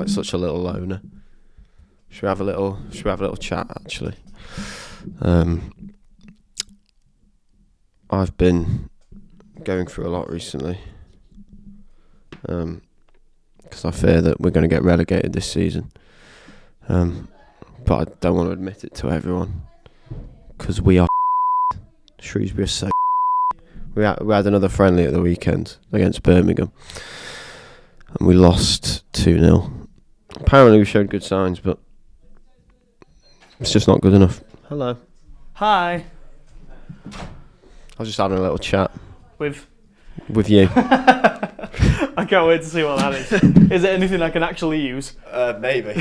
like such a little loner. Should we have a little chat actually? I've been going through a lot recently. Because I fear that we're going to get relegated this season. But I don't want to admit it to everyone. Because we are Shrewsbury are so we had another friendly at the weekend against Birmingham. And we lost 2-0. Apparently we showed good signs, but it's just not good enough. Hello. Hi. I was just having a little chat. With you. I can't wait to see what that is. Is it anything I can actually use? Maybe.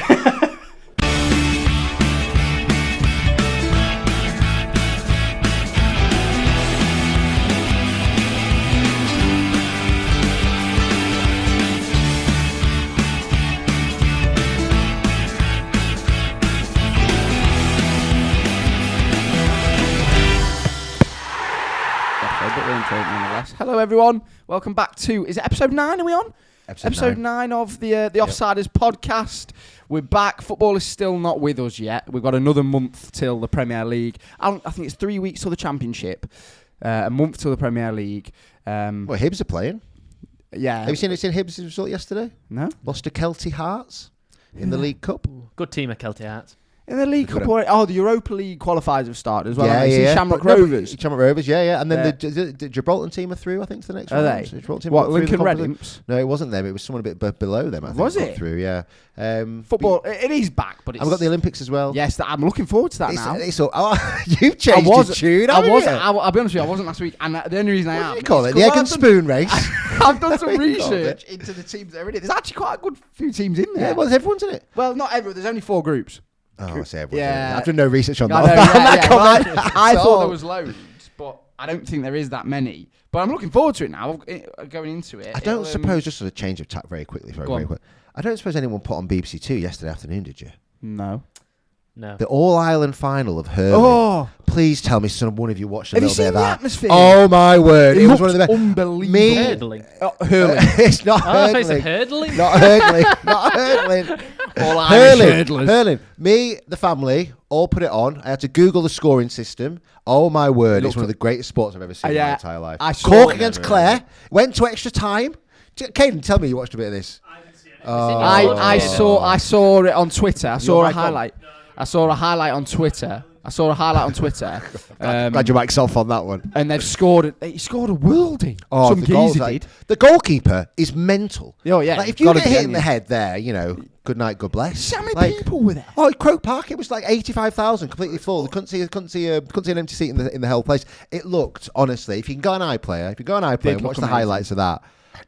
Hello everyone, welcome back to, is it episode 9 are we on? Episode 9 of the Offsiders podcast. We're back, football is still not with us yet. We've got another month till the Premier League. I think it's 3 weeks till the Championship, a month till the Premier League. Well, Hibs are playing. Yeah. Have you seen Hibs' result yesterday? No. Lost to Kelty Hearts in the League Cup. Good team at Kelty Hearts. In the League Cup, the Europa League qualifiers have started as well. Yeah. Shamrock Rovers. Shamrock Rovers, yeah. And then the Gibraltar team are through, I think, to the next round. Are they? Gibraltar team What, Lincoln Red Imps? No, it wasn't them. It was someone a bit below them, I think. Was it? Through, yeah. Football, it is back, but it's... I've got the Olympics as well. Yes, I'm looking forward to that now. You've changed your tune, I'll be honest with you, I wasn't last week. And the only reason I am... What do you call it? The egg and spoon race? I've done some research into the teams that are in it. There's actually quite a good few teams in there. Yeah, well, everyone's in it. Well, not everyone. There's only 4 groups. Oh, I say everyone's Yeah. in it. I've done no research on that. I thought there was loads, but I don't think there is that many. But I'm looking forward to it now, going into it. I don't suppose, just as a change of tack very quickly, I don't suppose anyone put on BBC Two yesterday afternoon, did you? No. The All-Ireland final of hurling. Oh. Please tell me one of you watched a Have little bit of that. Have you seen the atmosphere? Oh, my word. It was one of the best. Unbelievable. Hurdling. Hurling. It's not hurdling. I hurdling. Not hurdling. Not hurdling. All-Irish hurdlers. Hurling. Me, the family, all put it on. I had to Google the scoring system. Oh, my word. It's one of the greatest sports I've ever seen in my entire life. Cork against Clare. Went to extra time. Caden, tell me you watched a bit of this. I saw it on Twitter. I saw a highlight. I saw a highlight on Twitter. Glad your mic's off on that one. And they've scored. He scored a worldie. Oh, some geezer did. The goalkeeper is mental. Oh yeah. Like if you get hit in the head there, good night, God bless. How many people were there? Oh, at Croke Park, it was like 85,000, completely full. They couldn't see an empty seat in the whole place. It looked, honestly, if you can go on iPlayer, and watch the highlights of that.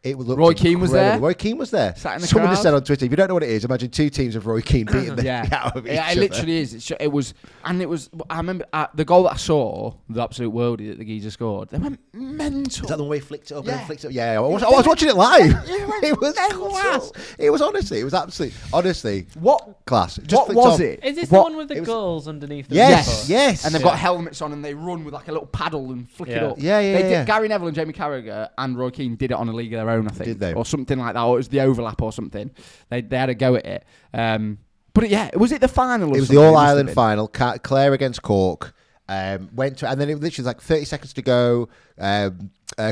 It would look Roy Keane was there. Roy Keane was there. Sat in the Someone crowd. just said on Twitter, if you don't know what it is, imagine 2 teams of Roy Keane beating the out of each other. It literally is. It was. I remember the goal that I saw, the absolute worldie that the geezer scored. They went mental. Is that the way he flicked it up and flicked it up? Yeah, I was watching it live. It was class. It was honestly, what class. What was it? Is this the one with the goals underneath the Yes. And they've got helmets on and they run with like a little paddle and flick it up. Yeah. Gary Neville and Jamie Carragher and Roy Keane did it on a league of their own, I think. Did they? Or something like that. Or it was the overlap or something. They had a go at it. But was it the final? It was the All-Ireland final. Clare against Cork. And then it literally was like 30 seconds to go.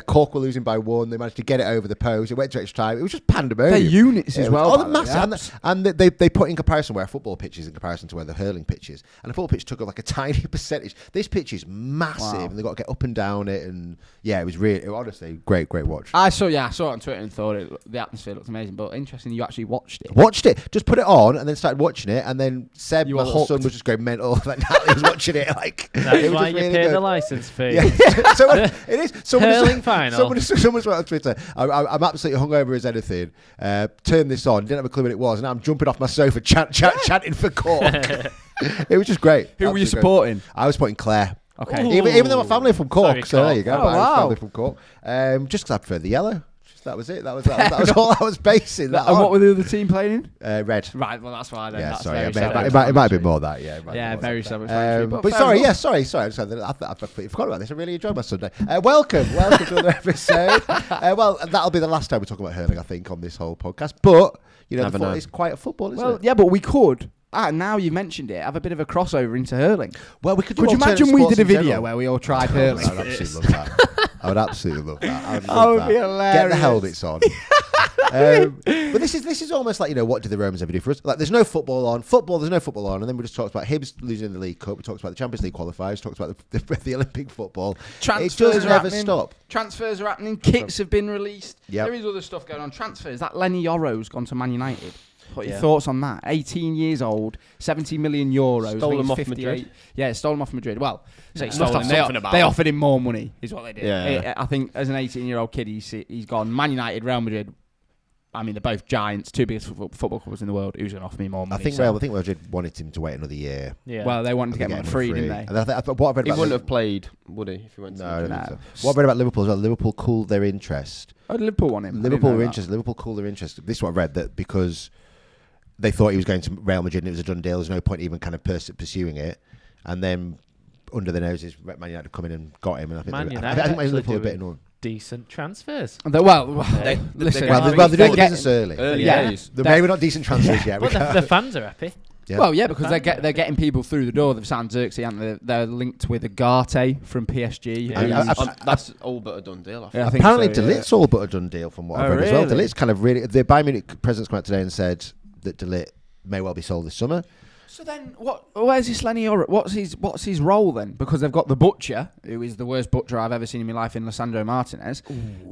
Cork were losing by 1. They managed to get it over the post. It went to extra time. It was just pandemonium. They're units as well. Oh, they're massive. And they put in comparison where a football pitch is in comparison to where the hurling pitch is. And the football pitch took up like a tiny percentage. This pitch is massive. Wow. And they've got to get up and down it. And yeah, it was honestly great watch. I saw it on Twitter and thought the atmosphere looked amazing. But interesting, you actually watched it. Watched it. Just put it on and then started watching it. And then Seb, my little son, was just going mental. Like Natalie was watching it. Like that's why you pay the license fee. Yeah. So it is. Hurling final. Someone wrote on Twitter, I'm absolutely hungover as anything. Turned this on, didn't have a clue what it was, and now I'm jumping off my sofa chanting for Cork. It was just great. Who were you supporting? I was supporting Clare. Okay. Even though my family are from Cork, so there you go. Oh, wow. I was family from Cork. Just because I prefer the yellow. That was it. That was all I was basing that on. And what were the other team playing in? Red. Right, well, that's why then. Yeah, that's sorry. Very it might have been more that, yeah. Very self-explanatory. But sorry. I completely forgot about this. I really enjoyed my Sunday. Welcome to another episode. Well, that'll be the last time we talk about hurling, I think, on this whole podcast. But You know, it's quite a football, isn't it? Yeah, but we could. Now you've mentioned it, have a bit of a crossover into hurling. Well, we could. Could you imagine we did a video where we all tried hurling? I would absolutely love that. I would absolutely love that. That would be hilarious. Get the helmets on. But this is almost like, what did the Romans ever do for us? Like, there's no football on. There's no football on, and then we just talked about Hibs losing the League Cup. We talked about the Champions League qualifiers. Talked about the Olympic football. Transfers it doesn't ever stop. Transfers are happening. Kits have been released. Yep. There is other stuff going on. Transfers. That Lenny Yoro's gone to Man United. What are your thoughts on that? 18 years old, 70 million euros. Stole him off Madrid. Yeah, stole him off Madrid. Well, they offered him more money, is what they did. Yeah. I think as an 18-year-old kid, he's gone Man United, Real Madrid. I mean, they're both giants, two biggest football clubs in the world. Who's going to offer me more money? I think Real Madrid wanted him to wait another year. Yeah. Well, they wanted to get him free, didn't they? And he wouldn't have played, would he? If he went to no. What I read about Liverpool as well, Liverpool cooled their interest. Oh, Liverpool want him. Liverpool were interested. Liverpool cooled their interest. This is what I read, that because they thought he was going to Real Madrid and it was a done deal. There's no point even kind of pursuing it. And then under their noses, Man United have come in and got him. And I think Liverpool are a bit annoying. Decent transfers. They're doing the business early. Yeah. They're maybe not decent transfers yet. But the fans are happy. Yeah. Well, yeah, because they're getting people through the door. They've signed Xerxes, and they're linked with Agate from PSG. That's all but a done deal. I think. Yeah, I think apparently, De Ligt's all but a done deal from what I've read as well. De Ligt's kind of really. The Bayern Munich president's come out today and said that De Ligt may well be sold this summer. So then, where's this Lenny Yoro? What's his role then? Because they've got the butcher, who is the worst butcher I've ever seen in my life, in Lisandro Martinez,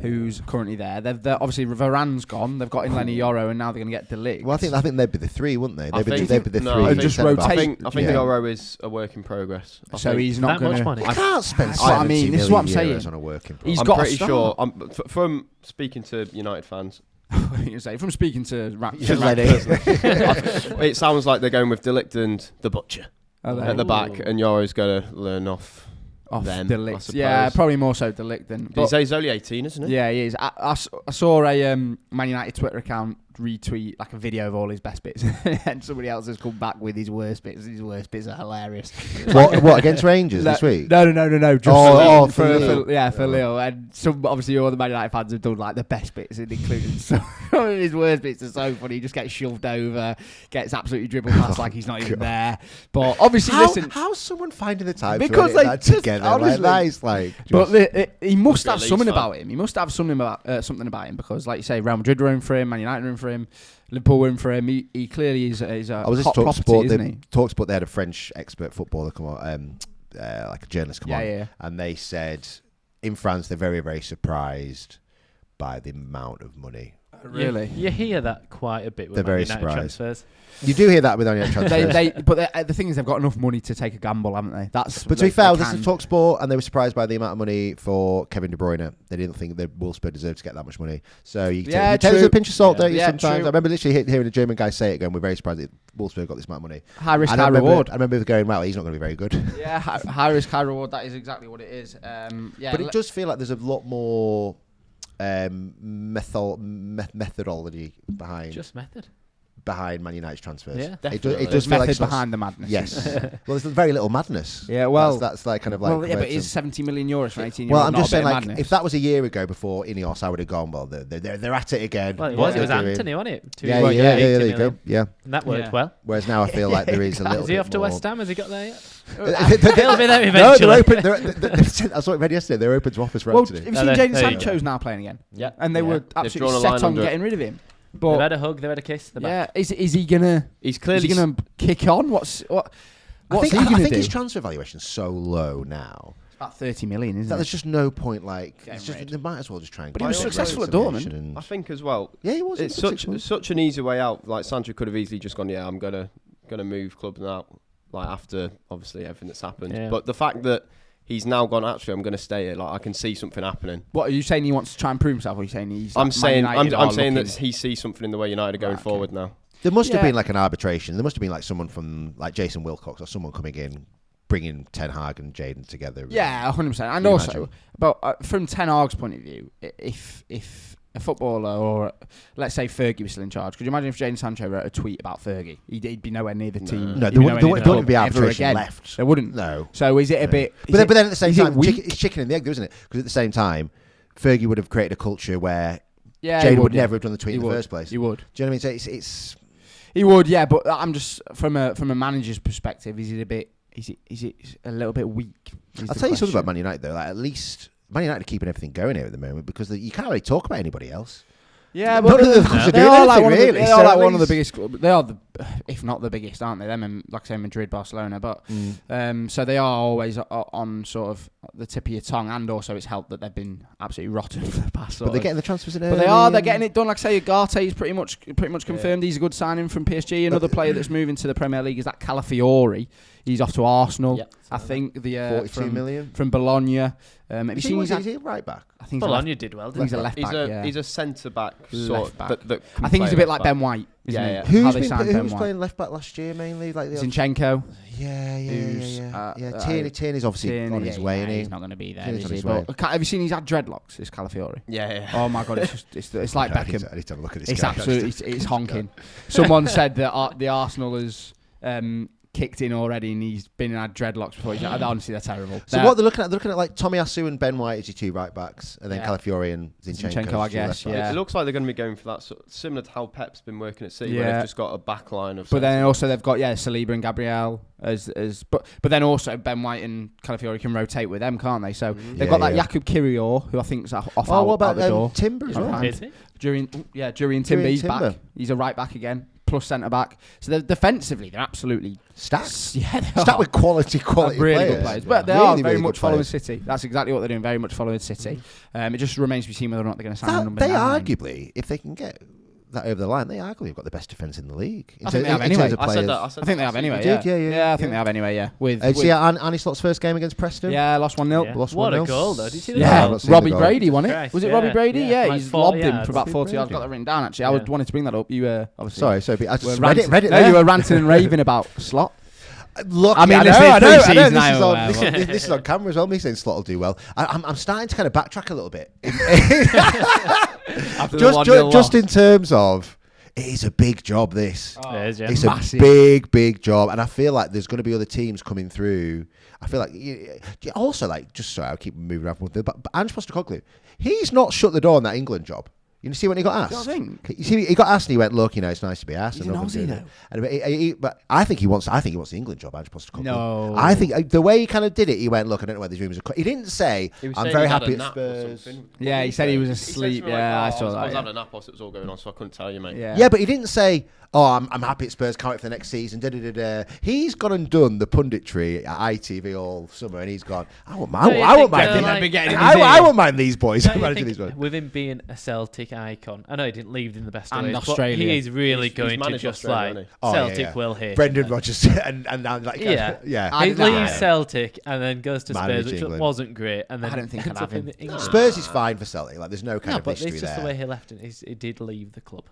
who's currently there. They're obviously Varane's gone. They've got in Lenny Yoro, and now they're going to get De Ligt. Well, I think they'd be the three, wouldn't they? They'd be the three. And just rotate. I think Yoro is a work in progress. So he's not going to. He can't spend. This is what I'm saying. On a work in progress. He's I'm got pretty sure. From speaking to United fans. From speaking to it sounds like they're going with De Ligt and the butcher at the back, and Yoro's going to learn off them. De Ligt. Yeah, probably more so De Ligt than. He's only 18, isn't he? Yeah, he is. I saw a Man United Twitter account retweet like a video of all his best bits, and somebody else has come back with his worst bits. His worst bits are hilarious. What against Rangers this week? No. Just for Lille. And obviously all the Man United fans have done like the best bits, including some of his worst bits are so funny. He just gets shoved over, gets absolutely dribbled past like he's not even there. But obviously, how's someone finding the time because to edit that together? Honestly, but he must have something about him. He must have something about him because, like you say, Real Madrid are in for him, Man United are in for him, Liverpool were in for him. He clearly is a hot property, isn't he? TalkSport, they had a French expert footballer come on, like a journalist come on, and they said in France they're very, very surprised by the amount of money. Really? You hear that quite a bit with they're very United surprised. transfers. You do hear that with United transfers. But the thing is, they've got enough money to take a gamble, haven't they? But to be fair, this is TalkSport, and they were surprised by the amount of money for Kevin De Bruyne. They didn't think that Wolfsburg deserved to get that much money. So you take it with a pinch of salt, don't you? Sometimes true. I remember literally hearing a German guy say it, going, "We're very surprised that Wolfsburg got this amount of money." High risk, high reward. I remember going, "Well, he's not going to be very good." Yeah, high risk, high reward. That is exactly what it is. But it does feel like there's a lot more methodology behind Man United's transfers. Yeah, definitely. It does feel method like behind the madness. Yes. Well, there's very little madness. Yeah, well, that's like kind of like. Well, yeah, but it's 70 million euros for 18 years. Well, I'm just saying, like, if that was a year ago before Ineos, I would have gone, well, they're at it again. Well, it was Anthony, wasn't it? Yeah, there you go. Yeah, and that worked well. Whereas now I feel like there is a little. Is he off to West Ham? Has he got there yet? He'll be there eventually. No, they're open. I saw it read yesterday. They're open to offers for Anthony. Have you seen Jadon Sancho's now playing again? Yeah, and they were absolutely set on getting rid of him. But they've had a hug, they've had a kiss. Yeah, is he gonna? He's clearly gonna kick on. What's he gonna do? I think his transfer valuation is so low now. It's about 30 million, isn't it? There's just no point. Like, they might as well just try and. But he was successful at Dortmund. I think as well. Yeah, he was. It's such an easy way out. Like Sancho could have easily just gone, yeah, I'm gonna move clubs now. Like after obviously everything that's happened, but the fact that he's now gone, actually, I'm going to stay here. Like, I can see something happening. What are you saying? He wants to try and prove himself? Or are you saying he's? I'm saying that he sees something in the way United are going forward now. There must have been like an arbitration. There must have been like someone from like Jason Wilcox or someone coming in, bringing Ten Hag and Jadon together. Yeah, 100%. And also, but from Ten Hag's point of view, if a footballer or let's say Fergie was still in charge, could you imagine if Jadon Sancho wrote a tweet about Fergie? He'd be nowhere near the team. No, there wouldn't be arbitration left. There wouldn't. No. So is it a bit? But then at the same time, it's chicken and the egg, isn't it? Because at the same time, Fergie would have created a culture where Yeah, Jane would never have done the tweet in the first place. He would. Do you know what I mean? So it's He would, yeah. But I'm just from a manager's perspective, is it a little bit weak? I'll tell you something about Man United though. Like at least Man United are keeping everything going here at the moment because you can't really talk about anybody else. Yeah, but they are like one of the biggest. They are if not the biggest, aren't they? Them and like I say, Madrid, Barcelona. But so they are always on sort of the tip of your tongue, and also it's helped that they've been absolutely rotten for the past. But they're getting the transfers in. But they're getting it done. Like I say, Ugarte is pretty much confirmed. He's a good signing from PSG. Another player that's moving to the Premier League is that Calafiori. He's off to Arsenal. Yep. I think the 42 million from Bologna. Is he right back? I think Bologna did well. He's a left back. He's a centre back sort. That I think he's a bit like Ben White. Who was playing left back last year mainly? Like Zinchenko. Yeah. Tierney's obviously on his way, isn't he? He's not going to be there. Have you seen he's had dreadlocks? This Calafiori. Yeah. Oh my god, it's like Beckham. I need to have a look at this. It's absolutely it's honking. Someone said that the Arsenal has kicked in already, and he's been and had dreadlocks before. Honestly, they're terrible. So what they're looking at like Tomiyasu and Ben White as your two right backs, and then Calafiori and Zinchenko, I guess. Yeah, it looks like they're going to be going for that similar to how Pep's been working at City, where they've just got a back line of. But then also they've got Saliba and Gabriel but then also Ben White and Calafiori can rotate with them, can't they? So they've got that Jakub Kirior, who I think's off what about the door. Timber as well? Is he? Jurian Timber, he's back. He's a right back again. Plus centre back, so they're defensively they're absolutely stacked. Yeah, stacked with quality really players. Good players. But they are very much following City. That's exactly what they're doing. Very much following City. It just remains to be seen whether or not they're going to sign number 9. They arguably, if they can get that over the line, they arguably have got the best defence in the league. I think they have anyway. I think they have anyway. Yeah, I think they have anyway. Yeah. Annie Slott's first game against Preston. Yeah, lost 1-0. Yeah. What a goal though! Did you see that? Yeah, Robbie Brady won it. Christ, was it Robbie Brady? Yeah, he's lobbed him for about 40 yards. I've got that written down actually. I wanted to bring that up. You obviously. Sorry, I just read it. No, you were ranting and raving about Slot. Look, I mean, I know. This is on camera as well. Me saying Slot will do well. I'm starting to kind of backtrack a little bit. Just in terms of. It is a big job, this. It's massive. A big job. And I feel like there's going to be other teams coming through. I feel like... Also, I'll keep moving around with it. But Ange Postecoglou, he's not shut the door on that England job. You see when he got asked? You see, he got asked and he went, look, it's nice to be asked. He's an Aussie, though. But I think he wants the England job, Ange Postecoglou. No. I think the way he kind of did it, he went, look, I don't know where these rooms are... He didn't say, I'm very happy at Spurs. Yeah, he said he was asleep. I saw that. I was having a nap whilst it was all going on, so I couldn't tell you, mate. Yeah, but he didn't say... I'm happy at Spurs, can't wait for the next season. He's gone and done the punditry at ITV all summer, and he's gone. I won't mind these boys. With him being a Celtic icon, I know he didn't leave in the best of ways, Australia. but he is really going to just like Celtic will hit. Brendan Rodgers and He leaves Celtic and then goes to Spurs, which wasn't great. And then I don't think I'd have him. Spurs is fine for Celtic. Like there's no kind of history there. But it's just the way he left it. He did leave the club.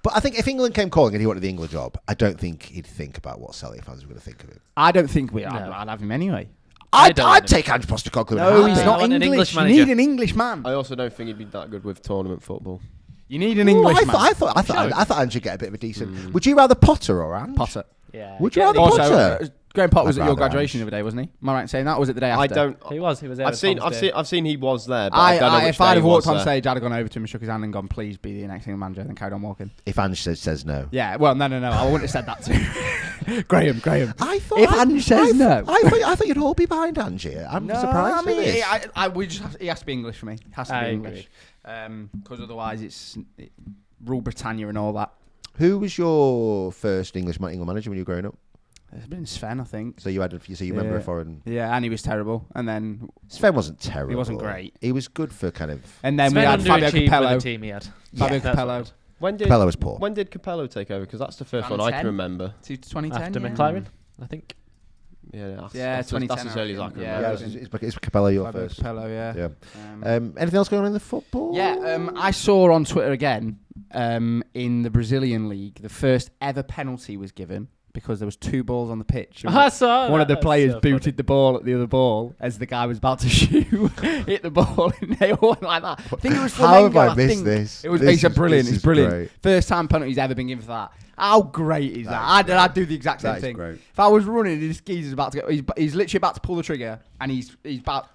But I think if England came calling and he wanted the England job, I don't think he'd think about what Celtic fans were going to think of him. I don't think I'd have him anyway. I'd take Ange Postecoglou. No, he's not English. You need an English man. I also don't think he'd be that good with tournament football. You need an English man. I thought Ange would get a bit of a decent... Would you rather Potter or Ange? Potter. Yeah. Would you rather Potter? Graham Potter was at your graduation the other day, wasn't he? Am I right in saying that? Or was it the day after? I don't. He was there. I've seen he was there. But I don't know if I'd have walked on stage, I'd have gone over to him and shook his hand and gone, "Please be the next England manager," and then carried on walking. If Ange says no. Yeah. Well, no. I wouldn't have said that to him. Graham. I thought if Ange says no, I thought you'd all be behind Ange. I'm surprised. He has to be English for me. Has to be English. Because otherwise, it's rule Britannia and all that. Who was your first England manager when you were growing up? It's been Sven, I think. So you remember a foreign... Yeah, and he was terrible. And then... Sven wasn't terrible. He wasn't great. He was good for kind of... And then we had Fabio Capello. The team he had. Fabio Capello. Capello was poor. When did Capello take over? Because that's the first one I can remember. 2010, after McLaren, I think. Yeah, 2010. That's as early as I can remember. Yeah, it's Capello your first. Capello, yeah. Anything else going on in the football? Yeah, I saw on Twitter again, in the Brazilian league, the first ever penalty was given because there was 2 balls on the pitch. I saw one of the players booted the ball at the other ball as the guy was about to shoot, hit the ball, and they all went like that. I think it was Flamengo. How have I missed this? It's brilliant. It's brilliant. Great. First time penalty's ever been given for that. How great is that? I'd do the exact same thing. Great. If I was running, this geezer's about to go. He's literally about to pull the trigger, and he's about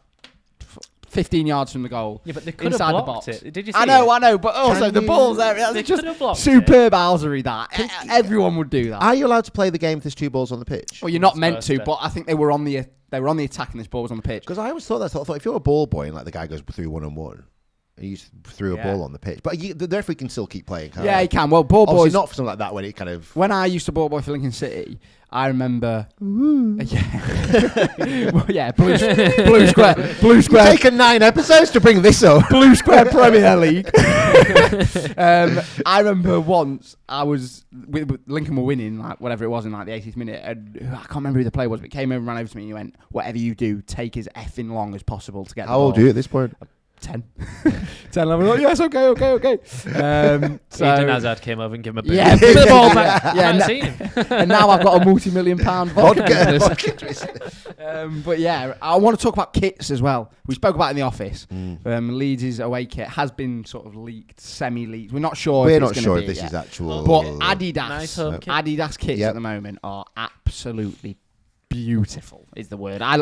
15 yards from the goal. Yeah, but they could inside have the blocked box. it. Did you see I know, but also the ball's there. They That's just could have blocked superb housery. That everyone would do that. Are you allowed to play the game if there's 2 balls on the pitch? Well, you're not meant to, but I think they were on the attack and this ball was on the pitch. Because I always thought that. I thought if you're a ball boy and like the guy goes through 1-on-1. He threw a ball on the pitch, but the referee can still keep playing. Yeah, he can. Well, ball boys not for something like that when it kind of. When I used to ball boy for Lincoln City, I remember. Yeah, well, yeah, blue square. You've taken 9 episodes to bring this up. Blue Square Premier League. I remember once I was with Lincoln were winning, like whatever it was in like the 80th minute, and I can't remember who the player was, but he came over and ran over to me and he went, "Whatever you do, take as effing long as possible to get the ball." How old are you at this point? 10. 10, 11. Like, yes, okay. Eden Hazard came over and gave him a boot. Yeah, the ball back. Yeah, and now I've got a multi-million-pound vodka business. But yeah, I want to talk about kits as well. We spoke about it in the office. Leeds' away kit has been sort of leaked, semi-leaked. We're not sure. We're not sure if this is actual. But Adidas kits at the moment are absolutely beautiful is the word. I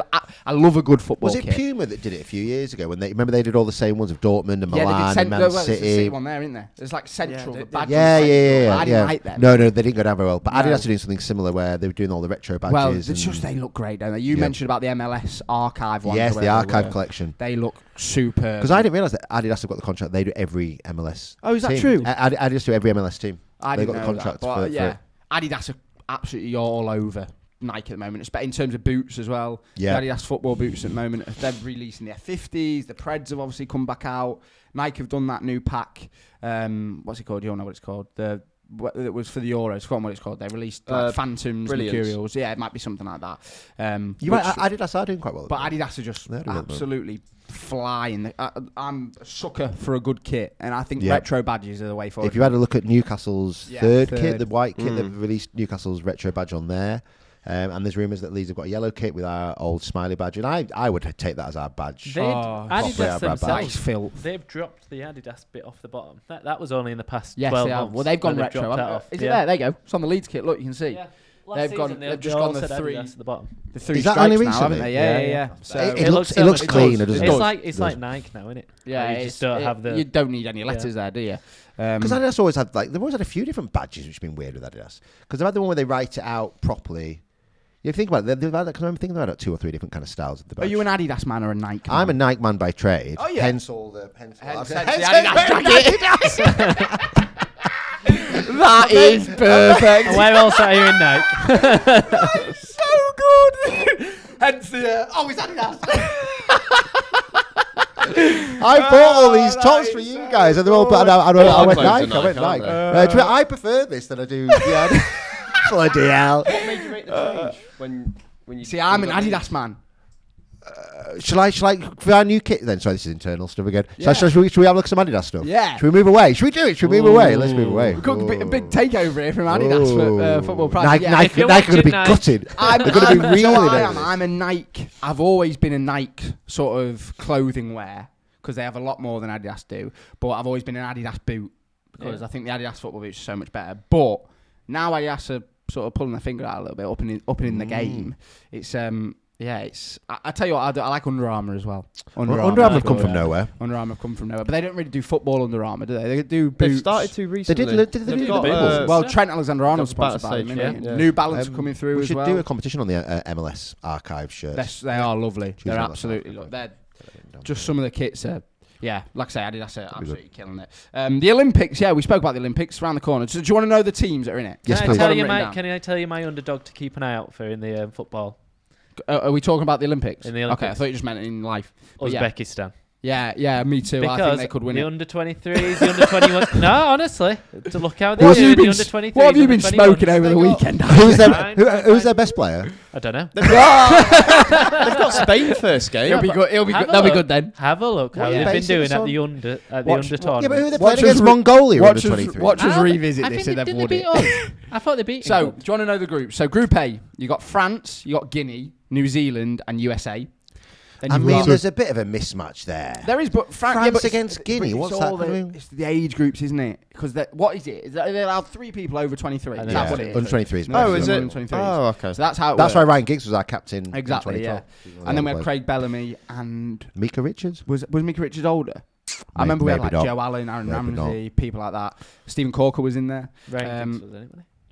love a good football kit. Was it Puma that did it a few years ago? When they did all the same ones of Dortmund and Milan and Man City. There's a City one there, isn't there? There's like central. Yeah. I didn't like them. No, they didn't go down very well. But Adidas are doing something similar where they were doing all the retro badges. Well, it's just they look great, don't they? You mentioned about the MLS archive ones. Yes, the archive collection. They look superb. Because I didn't realise that Adidas have got the contract. They do every MLS. Oh, is that team. true? Adidas do every MLS team. They've got the contract for it. Adidas are absolutely all over Nike at the moment, in terms of boots as well. Yeah. The Adidas football boots at the moment, they're releasing the F50s. The Preds have obviously come back out. Nike have done that new pack. What's it called? You don't know what it's called. It was for the Euros. I forgot what it's called. They released Phantoms, Mercurials. Yeah, it might be something like that. Adidas are doing quite well. But Adidas are just absolutely flying. I'm a sucker for a good kit, and I think retro badges are the way forward. If you had a look at Newcastle's third kit, the white kit, they've released Newcastle's retro badge on there. And there's rumours that Leeds have got a yellow kit with our old smiley badge, and I would take that as our badge. Adidas themselves, filth. They've dropped the Adidas bit off the bottom. That was only in the past 12 months. Well, they've gone retro. Is it there? There you go. It's on the Leeds kit. Look, you can see. Yeah. They've just gone the 3 at the bottom. The 3 is that only recently? Now, haven't they? Yeah. So it looks cleaner, doesn't it? It's like Nike now, isn't it? Yeah, you just don't have the. You don't need any letters there, do you? Because Adidas always had they've always had a few different badges, which has been weird with Adidas. Because they've had the one where they write it out properly. You think about it, because I'm thinking about 2 or 3 different kind of styles of the badge. Are you an Adidas man or a Nike man? I'm a Nike man by trade. Oh, yeah. Hence all the... Hence the Adidas jacket. That is perfect. And where else are you in Nike? That's so good. Hence the... it's Adidas. I bought all these tops for you guys, and they're all... I went Nike. I prefer this than I do... Bloody hell. What made you make the change when you... See, I'm an Adidas man. Shall I, for our new kit then? Sorry, this is internal stuff again. Yeah. Should we have a look at some Adidas stuff? Yeah. Should we move away? Should we do it? Should we move away? Let's move away. We've got a big takeover here from Adidas for football price. Nike are going to be gutted. They're going to be really I'm a Nike. I've always been a Nike sort of clothing wear because they have a lot more than Adidas do. But I've always been an Adidas boot because I think the Adidas football boots are so much better. But now Adidas are sort of pulling their finger out a little bit, up in the game. It's I tell you what, I like Under Armour as well. Under Armour have come from nowhere. Under Armour have come from nowhere, but they don't really do football Under Armour, do they? They do boots. They've started to recently. They did the boots. Well, Trent Alexander-Arnold's sponsored by them. New Balance are coming through as well. We should do a competition on the MLS archive shirts. They are lovely. They're absolutely lovely. They're just some of the kits are. Yeah, like I say, Adidas are absolutely killing it. The Olympics, we spoke about the Olympics around the corner. So do you want to know the teams that are in it? Yes, please. Can I tell you my underdog to keep an eye out for in the football? Are we talking about the Olympics? In the Olympics. Okay, I thought you just meant in life. Uzbekistan. Yeah, me too. Because I think they could win the it. under-23s, the under-21s. No, honestly, to look out. What have you been smoking over the weekend? Who's their best player? I don't know. They've got Spain first game. It'll be good. They'll be good then. Have a look how they've been doing at the under tournament. Yeah, but who are they playing against? Mongolia under 23. Watch us revisit this and they've won it. I thought they beat. So, do you want to know the group? So, Group A, you got France, you got Guinea, New Zealand, and USA. I mean, there's a bit of a mismatch there. There is, but France against Guinea. What's that doing? It's the age groups, isn't it? Because what is it? Is that they allowed 3 people over 23? Is that what it is? Under 23 is Oh, is it? Under 23. Oh, okay. So that's how it That's works. why Ryan Giggs was our captain. Exactly, yeah. And then we had Craig Bellamy and Mika Richards. Was Mika Richards older? I remember we had like Joe Allen, Aaron Ramsey, people like that. Stephen Corker was in there. Ryan Giggs was in it.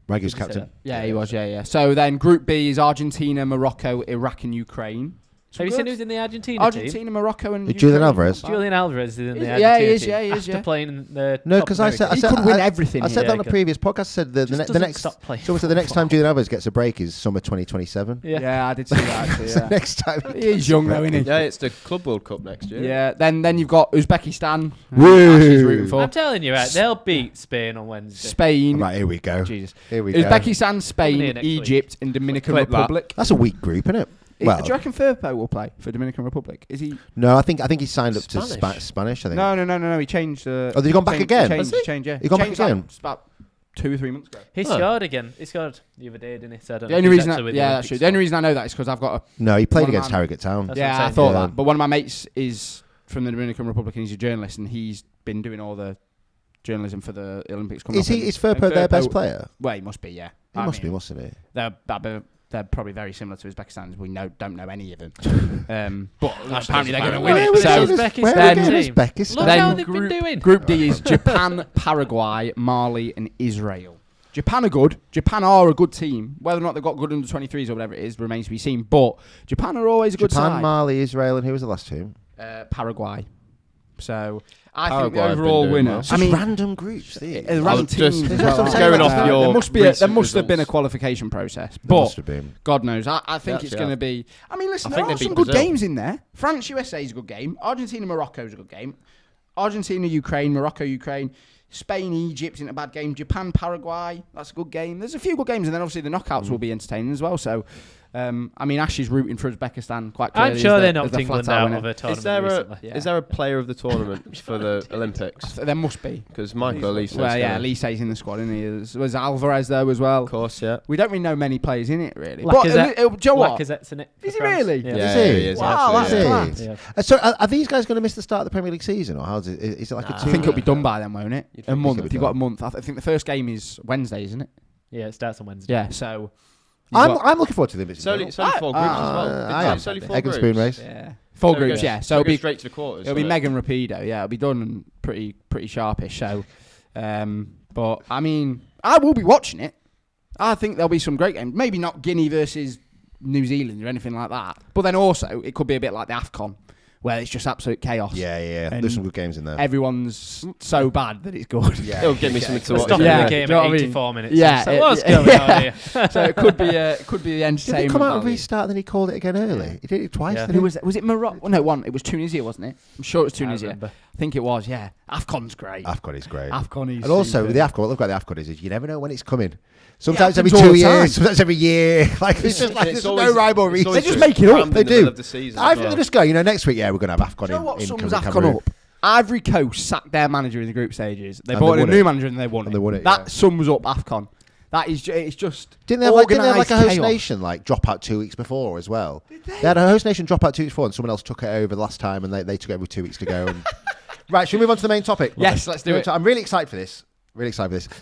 Ryan Giggs captain. Yeah, he was. Yeah. So then Group B is Argentina, Morocco, Iraq, and Ukraine. Have you seen who's in the Argentina team? Argentina, Morocco, and Julian Alvarez. Julian Alvarez is in the Argentina team. Yeah, he is. After playing in the no, because I said he could win everything. I said on the previous podcast. I said the next. Stop playing. So the next time Julian Alvarez gets a break is summer 2027. Yeah, I did see that. Actually, So next time he's young though, isn't he? Yeah, it's the Club World Cup next year. Yeah. Then you've got Uzbekistan. Woo! I'm telling you, right, they'll beat Spain on Wednesday. Spain. Right, here we go. Jesus. Here we go. Uzbekistan, Spain, Egypt, and Dominican Republic. That's a weak group, isn't it? Well, do you reckon Firpo will play for Dominican Republic? Is he? No, I think he signed up to Spanish. I think. No. He changed. Has he gone back again? Changed. Yeah. He gone back again. It's about 2 or 3 months ago. He scored again. He scored the other day, didn't he? So the only reason, that's true. The only reason I know that is because I've got a. No, he played against Harrogate Town. Yeah, I thought that. But one of my mates is from the Dominican Republic and he's a journalist and he's been doing all the journalism for the Olympics. Is Firpo their best player? Well, he must be. Yeah, he must be, mustn't he? They're probably very similar to Uzbekistan. We don't know any of them. But apparently they're going to win it. So Uzbekistan. Look how they've been doing. Group D is Japan, Paraguay, Mali, and Israel. Japan are good. Japan are a good team. Whether or not they've got good under 23s or whatever it is remains to be seen. But Japan are always a good side. Japan, Mali, Israel, and who was the last two? Paraguay. So I think the overall winner. I mean, random groups. Random teams. Going off your. There must have been a qualification process. But God knows. I think it's going to be. I mean, listen, there are some good games in there. France, USA is a good game. Argentina, Morocco is a good game. Argentina, Ukraine, Morocco, Ukraine. Spain, Egypt isn't a bad game. Japan, Paraguay, that's a good game. There's a few good games, and then obviously the knockouts will be entertaining as well. So, I mean, Ash is rooting for Uzbekistan quite clearly. I'm sure they knocked England out of a tournament. Is there a player of the tournament for the Olympics? There must be. Because Michael Elise. Well, yeah, Elise's in the squad, isn't he? Was Alvarez there as well? Of course, yeah. We don't really know many players in it, really. Lacazette's in it. Is he really? Yeah, he is. Wow, that's class. So, are these guys going to miss the start of the Premier League season, or how's it? Is it like a 2? I think it'll be done by then, won't it? A month. You've got a month. I think the first game is Wednesday, isn't it? Yeah, it starts on Wednesday. Yeah, so I'm looking forward to the It's only 4 groups as well. It's only 4 Egg and spoon race. Yeah, 4 groups. Yeah, so it'll be straight to the quarters. It'll be Megan Rapido. Yeah, it'll be done pretty sharpish. So, but I mean, I will be watching it. I think there'll be some great games. Maybe not Guinea versus New Zealand or anything like that. But then also it could be a bit like the AFCON, where it's just absolute chaos. Yeah. There's some good games in there. Everyone's so bad that it's good. Yeah. It'll give me something to watch. Stopping the game at 84 minutes. Yeah. So what's going on here? So it could be the entertainment. Did he come out and restart, then he called it again early? He did it twice. Yeah. Who was it? Was it Morocco? Well, no, one. It was Tunisia, wasn't it? I'm sure it was Tunisia. I think it was, yeah. AFCON's great. AFCON is great. And also, with the AFCON, what I've got the AFCON is you never know when it's coming. Sometimes every 2 years, sometimes every year. Like it's just like there's no rhyme or reason. They just make it up. They do. I think they just go, next week, we're going to have AFCON in what sums AFCON up? Ivory Coast sacked their manager in the group stages. They brought in a new manager and they won it. That sums up AFCON. That is, it's just didn't they have like a host nation drop out 2 weeks before as well? They had a host nation drop out 2 weeks before, and someone else took it over the last time, and they took it over 2 weeks to go. And right, should we move on to the main topic? Yes, let's do it. I'm really excited for this.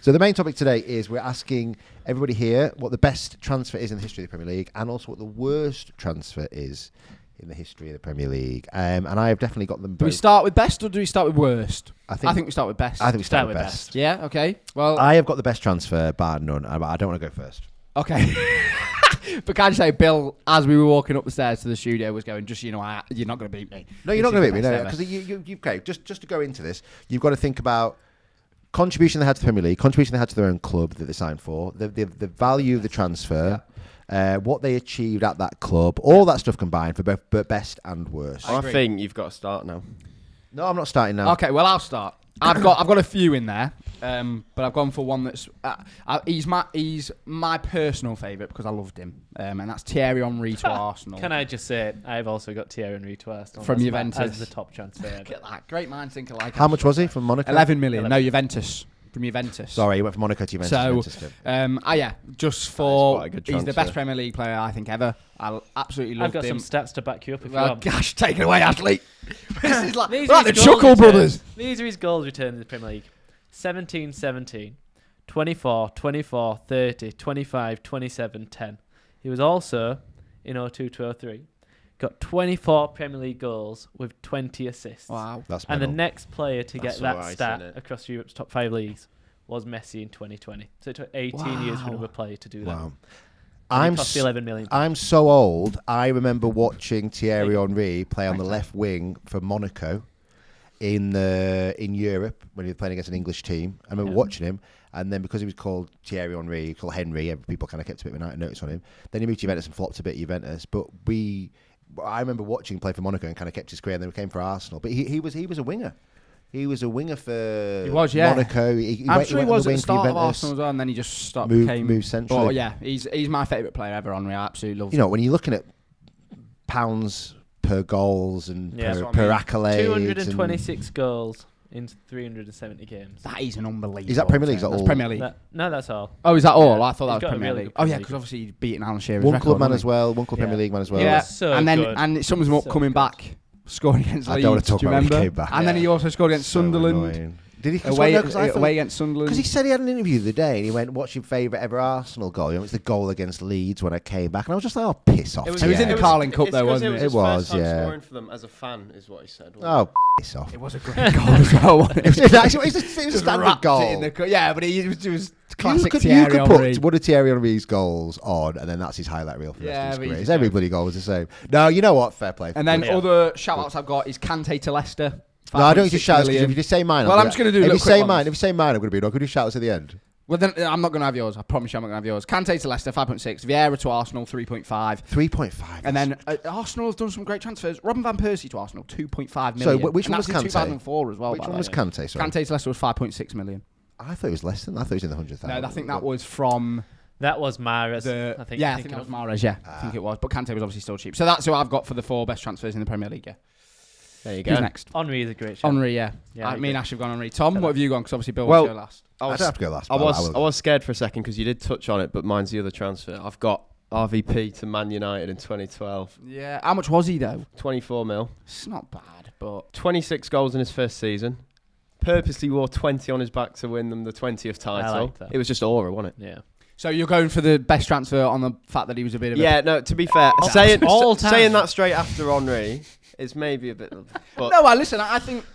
So the main topic today is we're asking everybody here what the best transfer is in the history of the Premier League, and also what the worst transfer is in the history of the Premier League. And I have definitely got them both. Do we start with best or do we start with worst? I think we start with best. I think we start with best. Yeah, okay. Well, I have got the best transfer, bar none. I don't want to go first. Okay. But can I say, Bill, as we were walking up the stairs to the studio, was going, you're not going to beat me. No, you're not going to beat me. No, because okay, just to go into this, you've got to think about contribution they had to the Premier League, contribution they had to their own club that they signed for, the value of the transfer, what they achieved at that club, all that stuff combined for both best and worst. I think you've got to start now. No, I'm not starting now. Okay, well, I'll start. I've got a few in there, but I've gone for one that's he's my personal favourite because I loved him, and that's Thierry Henry to Arsenal. Can I just say I've also got Thierry Henry to Arsenal from Juventus as the top transfer. Look at that, great minds think alike. How much was he from Monaco? 11 million. No, Juventus. from Juventus. Sorry, he went from Monaco to Juventus. Just for he's the best Premier League player I think ever. I absolutely love him. I've got some stats to back you up if you want. Gosh, take it away, Ashley. This is like the Chuckle Brothers. These are his goals returned in the Premier League: 17-17, 24, 30, 25, 27, 10. He was also in 02-03. Got 24 Premier League goals with 20 assists. Wow. And the next player to get that stat across Europe's top 5 leagues was Messi in 2020. So it took 18 years for another player to do that. Wow. It cost 11 million. I'm so old. I remember watching Thierry Henry play on the left wing for Monaco in Europe when he was playing against an English team. I remember watching him. And then because he was called Thierry Henry, called Henry, people kind of kept a bit of a notice on him. Then he moved to Juventus and flopped a bit at Juventus. But I remember watching him play for Monaco and kind of kept his career, and then he came for Arsenal. But he was a winger. He was a winger for Monaco. I'm sure he was at the start of Arsenal as well, and then he just moved centrally. Oh yeah, he's my favourite player ever, Henry. I absolutely love him. When you're looking at pounds per goals and per accolades. 226 goals in 370 games. That is an unbelievable. Is that Premier League? That's Premier League. No, that's all. Oh, is that all? Yeah. I thought that was Premier League. League. Oh yeah, because obviously he's beaten Alan Shearer's one record, club man as well. One club Premier League man as well. Yeah, so and then good. and it sums him up coming back, scoring against Leeds. I don't want to talk about when he came back. And then he also scored against Sunderland. Annoying. Did he away against Sunderland? Because he said he had an interview the other day and he went, "What's your favourite ever Arsenal goal?" It's the goal against Leeds when I came back, and I was just like, "Oh, piss off!" He was in the Carling Cup though, wasn't it? It was, yeah. Scoring for them as a fan is what he said. Oh, piss off! It was a great goal as well. It was a standard goal. But it was classic you Thierry could Henry. put one of Thierry Henry's goals on, and then that's his highlight reel for the rest of his career. Every bloody goal was the same. No, you know what? Fair play. And then other shout-outs I've got is Kante to Leicester. No, I don't need to shout. If you just say mine, I'm just going to do. If you say mine, I'm going to be. I'm going to do shout-outs at the end. Well, then I'm not going to have yours. I promise you, I'm not going to have yours. Kante to Leicester, 5.6. Vieira to Arsenal, 3.5. 3.5. And then Arsenal have done some great transfers. Robin van Persie to Arsenal, 2.5 million. So which one was Kante? 2004 as well. Which one was Kante? Sorry. Kante to Leicester was 5.6 million. I thought it was less than that. I thought it was in the 100,000. No, I think that was from... That was Mahrez. I think that was Mahrez, yeah. I think it was. But Kante was obviously still cheap. So that's who I've got for the 4 best transfers in the Premier League, yeah. There you go. Who's next? Henry is a great shot. Henry, yeah. Me and Ash have gone Henry. Tom, what have you gone? Because obviously Bill will go last. I don't have to go last. I was scared for a second because you did touch on it, but mine's the other transfer. I've got RVP to Man United in 2012. Yeah. How much was he, though? 24 mil. It's not bad, but... 26 goals in his first season. Purposely wore 20 on his back to win them the 20th title. I like that. It was just aura, wasn't it? Yeah. So you're going for the best transfer on the fact that he was a bit of a... Yeah, no, to be fair, saying that straight after Henry is maybe a bit... But no, listen, I think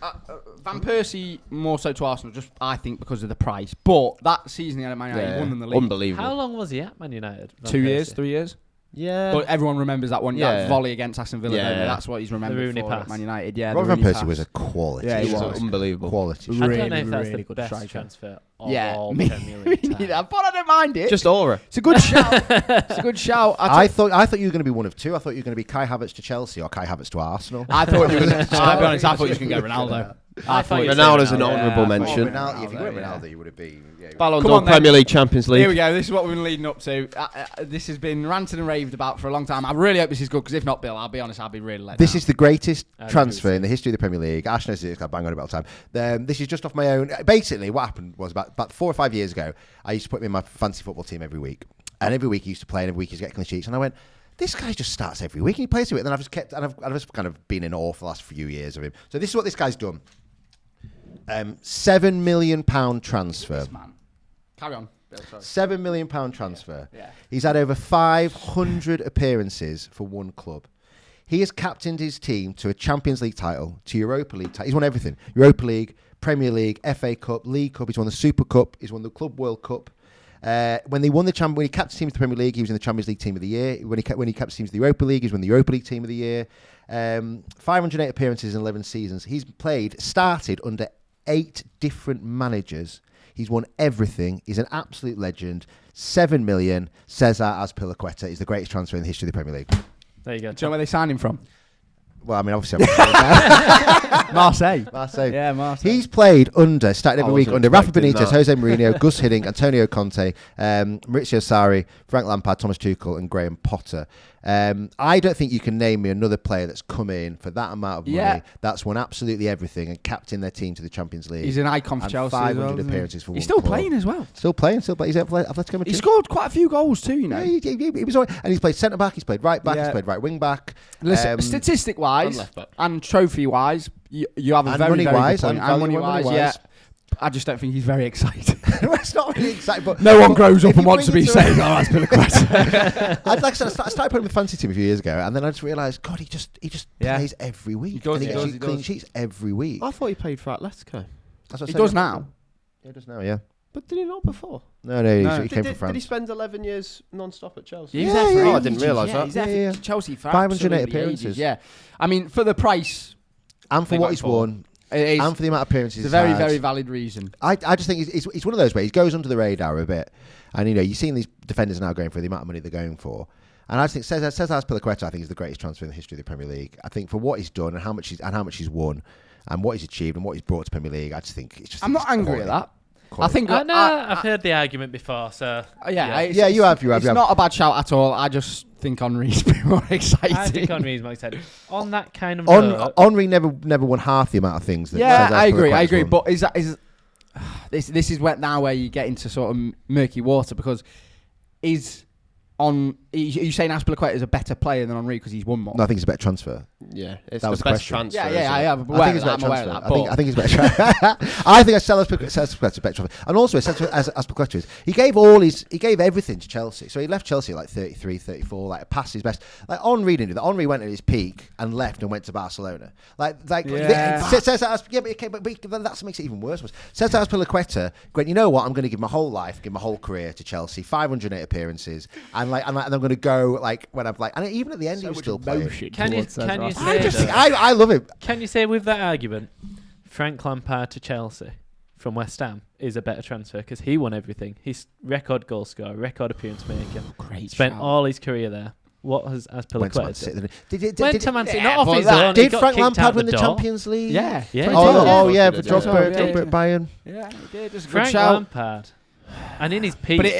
Van Persie more so to Arsenal, just I think because of the price. But that season he had at Man United, he won them the league. Unbelievable. How long was he at Man United? 2 years, 3 years? Yeah. But everyone remembers that one that volley against Aston Villa. Yeah. That's what he's remembered for at Man United. Yeah, Robin van Persie was a quality. Yeah, he was unbelievable. Quality. I don't know if that's the best transfer of all Premier League time. But I don't mind it. Just aura. It's a good shout. It's a good shout. I thought you were going to be one of two. I thought you were going to be Kai Havertz to Chelsea or Kai Havertz to Arsenal. I thought you were. I'll be honest. I thought you were going to go Ronaldo. I thought Ronaldo's an honourable mention. If you went Ronaldo, you would have been. Ballon d'Or, Premier League, Champions League. Here we go. This is what we've been leading up to. This has been ranted and raved about for a long time. I really hope this is good because if not, Bill, I'll be honest, I'll be really let This down. is the greatest transfer in the history of the Premier League. Ash knows this. I bang on about all the time. This is just off my own. Basically, what happened was about 4 or 5 years ago, I used to put him in my fantasy football team every week, and every week he used to play, and every week he's getting clean sheets, and I went, this guy just starts every week and he plays to it. And then I've just kind of been in awe for the last few years of him. So this is what this guy's done. £7 million transfer. Man. Carry on. £7 million transfer. Yeah. He's had over 500 appearances for one club. He has captained his team to a Champions League title, to Europa League title. He's won everything. Europa League, Premier League, FA Cup, League Cup. He's won the Super Cup. He's won the Club World Cup. When he captained his team to the Premier League, he was in the Champions League Team of the Year. When he captained his team to the Europa League, he was in the Europa League Team of the Year. 508 appearances in 11 seasons. He's started under 8 different managers. He's won everything. He's an absolute legend. 7 million. Cesar Azpilicueta is the greatest transfer in the history of the Premier League. There you go. Do you know where they signed him from? Well, I mean, obviously, I'm Marseille. Yeah, Marseille. He's played started every week under Rafa Benitez, Jose Mourinho, Gus Hiddink, Antonio Conte, Maurizio Sarri, Frank Lampard, Thomas Tuchel, and Graham Potter. I don't think you can name me another player that's come in for that amount of money, that's won absolutely everything and captained their team to the Champions League. He's an icon for Chelsea. 500 appearances for one He's still club. playing as well. Still playing. He's Atletico Madrid. He scored quite a few goals too, you know. Yeah, he was, and he's played centre back. He's played right back. He's played right wing back. Listen, statistic wise and trophy wise, you have a and very, money very wise, good point. And money wise, yeah. I just don't think he's very exciting. It's not really exciting, but no one grows up and wants to be saying, "Oh, that's Aspilicueta." I started putting him in the fantasy team a few years ago, and then I just realised, God, he just plays every week. He gets clean sheets every week. I thought he played for Atletico. He does now. He does now, yeah. But did he not before? No, he came from France. Did he spend 11 years non-stop at Chelsea? He's there for I didn't realise that. He's there for Chelsea for 508 appearances. Ages, yeah. I mean, for the price and for what he's won, and for the amount of appearances, it's a very, very valid reason. I just think it's one of those where he goes under the radar a bit, and you've seen these defenders now going for the amount of money they're going for. And I just think Cesar Aspilicueta, I think, is the greatest transfer in the history of the Premier League. I think for what he's done and how much he's won, and what he's achieved and what he's brought to Premier League, I just think it's just. I'm not angry at that. I think I've heard the argument before, so you have. It's not a bad shout at all. I just think Henry's more exciting. I think Henry's more exciting. On that kind of note, Henry never won half the amount of things that. I agree. But this is where you get into sort of murky water, because are you saying Aspilicueta is a better player than Henry because he's won more? No, I think it's a better transfer. Yeah, it's that was the the best question. transfer. Yeah, I am. I think it's better transfer. I think it's better. I think Aspilicueta better transfer. And also, Aspilicueta is he gave everything to Chelsea. So he left Chelsea at like 33, 34, like past his best. Like Henry didn't do that. Henry went at his peak and left and went to Barcelona. But that makes it even worse. Says Aspilicueta, you know what? I'm going to give my whole life, give my whole career to Chelsea. 508 appearances. And I'm going to go when I'm and even at the end he was still playing. Can you say I love him. Can you say with that argument, Frank Lampard to Chelsea from West Ham is a better transfer because he won everything. He's record goal scorer, record appearance maker. Great. Spent all his carear there. What has Aspilicueta done? Went to Man City, not off his own. Did Frank Lampard win the Champions League? Yeah. For Drogba Bayern. Yeah, he did. Frank Lampard. And in his peak, but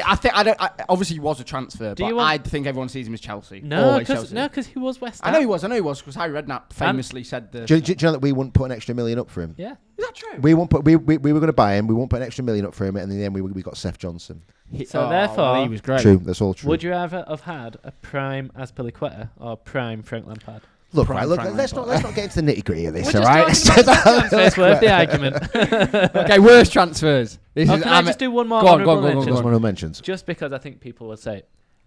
obviously he was a transfer. I think everyone sees him as Chelsea. No, because he was West Ham. I know he was because Harry Redknapp famously said the. Do you know that we wouldn't put an extra $1 million up for him? Yeah, is that true? We were going to buy him. We won't put an extra $1 million up for him, and in the end we got Seth Johnson. Therefore, he was great. True, that's all true. Would you ever have had a prime Aspilicueta or prime Frank Lampard? Look, let's not get into the nitty gritty of this, all right? It's worth the argument. Okay, worst transfers. Can I just do one more? Go on. Mentions. Just because I think people will say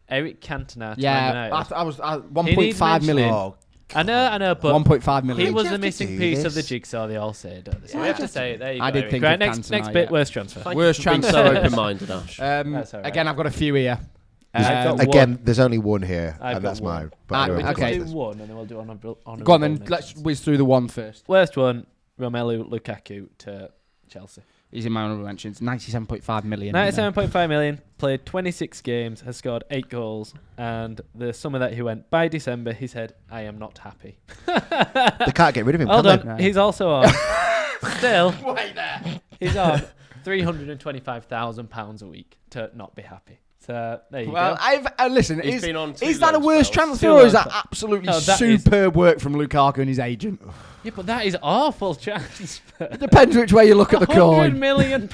Eric Cantona. Yeah, I was 1.5 million. Oh, I know, but 1.5 million. He was the missing piece of the jigsaw. They all say, don't they? So we have to say it. There you go. I did think right, of next Cantona, bit. Worst transfer. Worst transfer. So open-minded, Ash. Again, I've got a few here. Again, there's only one here, and that's mine. Okay, do one, and then we'll do honourable. Go on, then. Let's whiz through the one first. Worst one: Romelu Lukaku to Chelsea. He's in my honourable mentions. 97.5 million. 97.5 million. Played 26 games. Has scored 8 goals. And the summer that he went, by December, he said, "I am not happy." They can't get rid of him. Hold on. No. He's also on. Still. Wait there. He's on £325,000 a week to not be happy. So there you go. Listen. He's been on is that a worse transfer, or is that absolutely superb work from Lukaku and his agent? Yeah, but that is awful transfer. It depends which way you look at the coin. £100 million.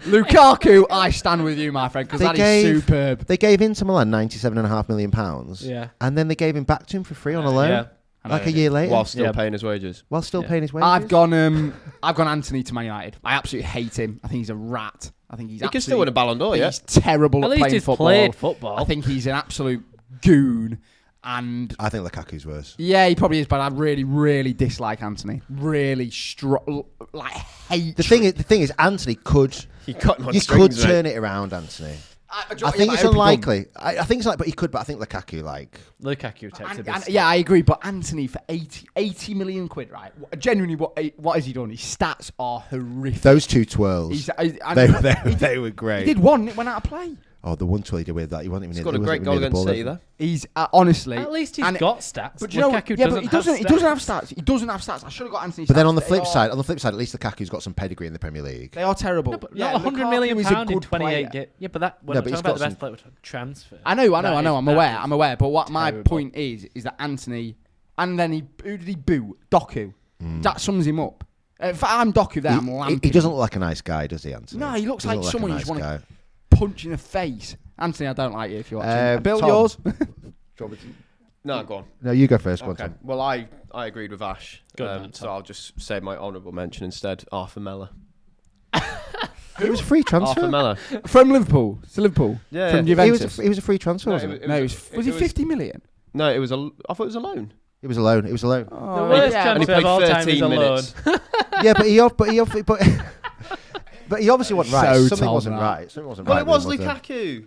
Lukaku, I stand with you, my friend, because that is superb. They gave Inter Milan £97.5 million. Yeah. And then they gave him back to him for free on a loan. Yeah. Like a year later. While still paying his wages. Paying his wages. I've gone Anthony to Man United. I absolutely hate him. I think he's a rat. I think he can still win a Ballon d'Or, He's terrible at playing football. Played football. I think he's an absolute goon. And I think Lukaku's worse. Yeah, he probably is, but I really, really dislike Anthony. Really hate. The thing is, Anthony could. You could turn it around, Anthony. I think it's unlikely. I think it's like, but he could. But I think Lukaku takes a bit. Yeah, I agree. But Anthony for 80 million quid, right? Genuinely, what has he done? His stats are horrific. Those two twirls. They were great. He did one. It went out of play. Oh, the one twirl he did with that. He wasn't even. He's got a great goal against City, though. He's honestly. At least he's got stats. But you know, Lukaku but he doesn't have stats. stats. He doesn't have stats. I should have got Anthony. But then on the flip side, at least Lukaku's got some pedigree in the Premier League. They are terrible. No, but not £100 million in 28 games. Yeah, but that we're not talking about the best player. We're talking transfer. I know. I'm aware. But what my point is that Anthony, and then who did he boo? Doku. That sums him up. If I'm Doku there, I'm lamping. He doesn't look like a nice guy, does he, Anthony? No, he looks like someone you just want to punch in the face. Anthony, I don't like you if you're watching. Bill, Tom. yours? No, go on. No, you go first. Go Okay. on, Tom. Well, I agreed with Ash. Good man, so I'll just say my honourable mention instead. Arthur Miller. It was a free transfer. Arthur Miller. From Liverpool. To Liverpool. Yeah. From Juventus. He was a free transfer, wasn't it? No, was he 50 million? No, it was I thought it was a loan. It was a loan. Oh, The worst And he transfer played of all time is 13 a loan. minutes. Yeah, but he obviously wasn't right. So Something Tom, wasn't that. right. Something wasn't Well, right. it was with him, Lukaku.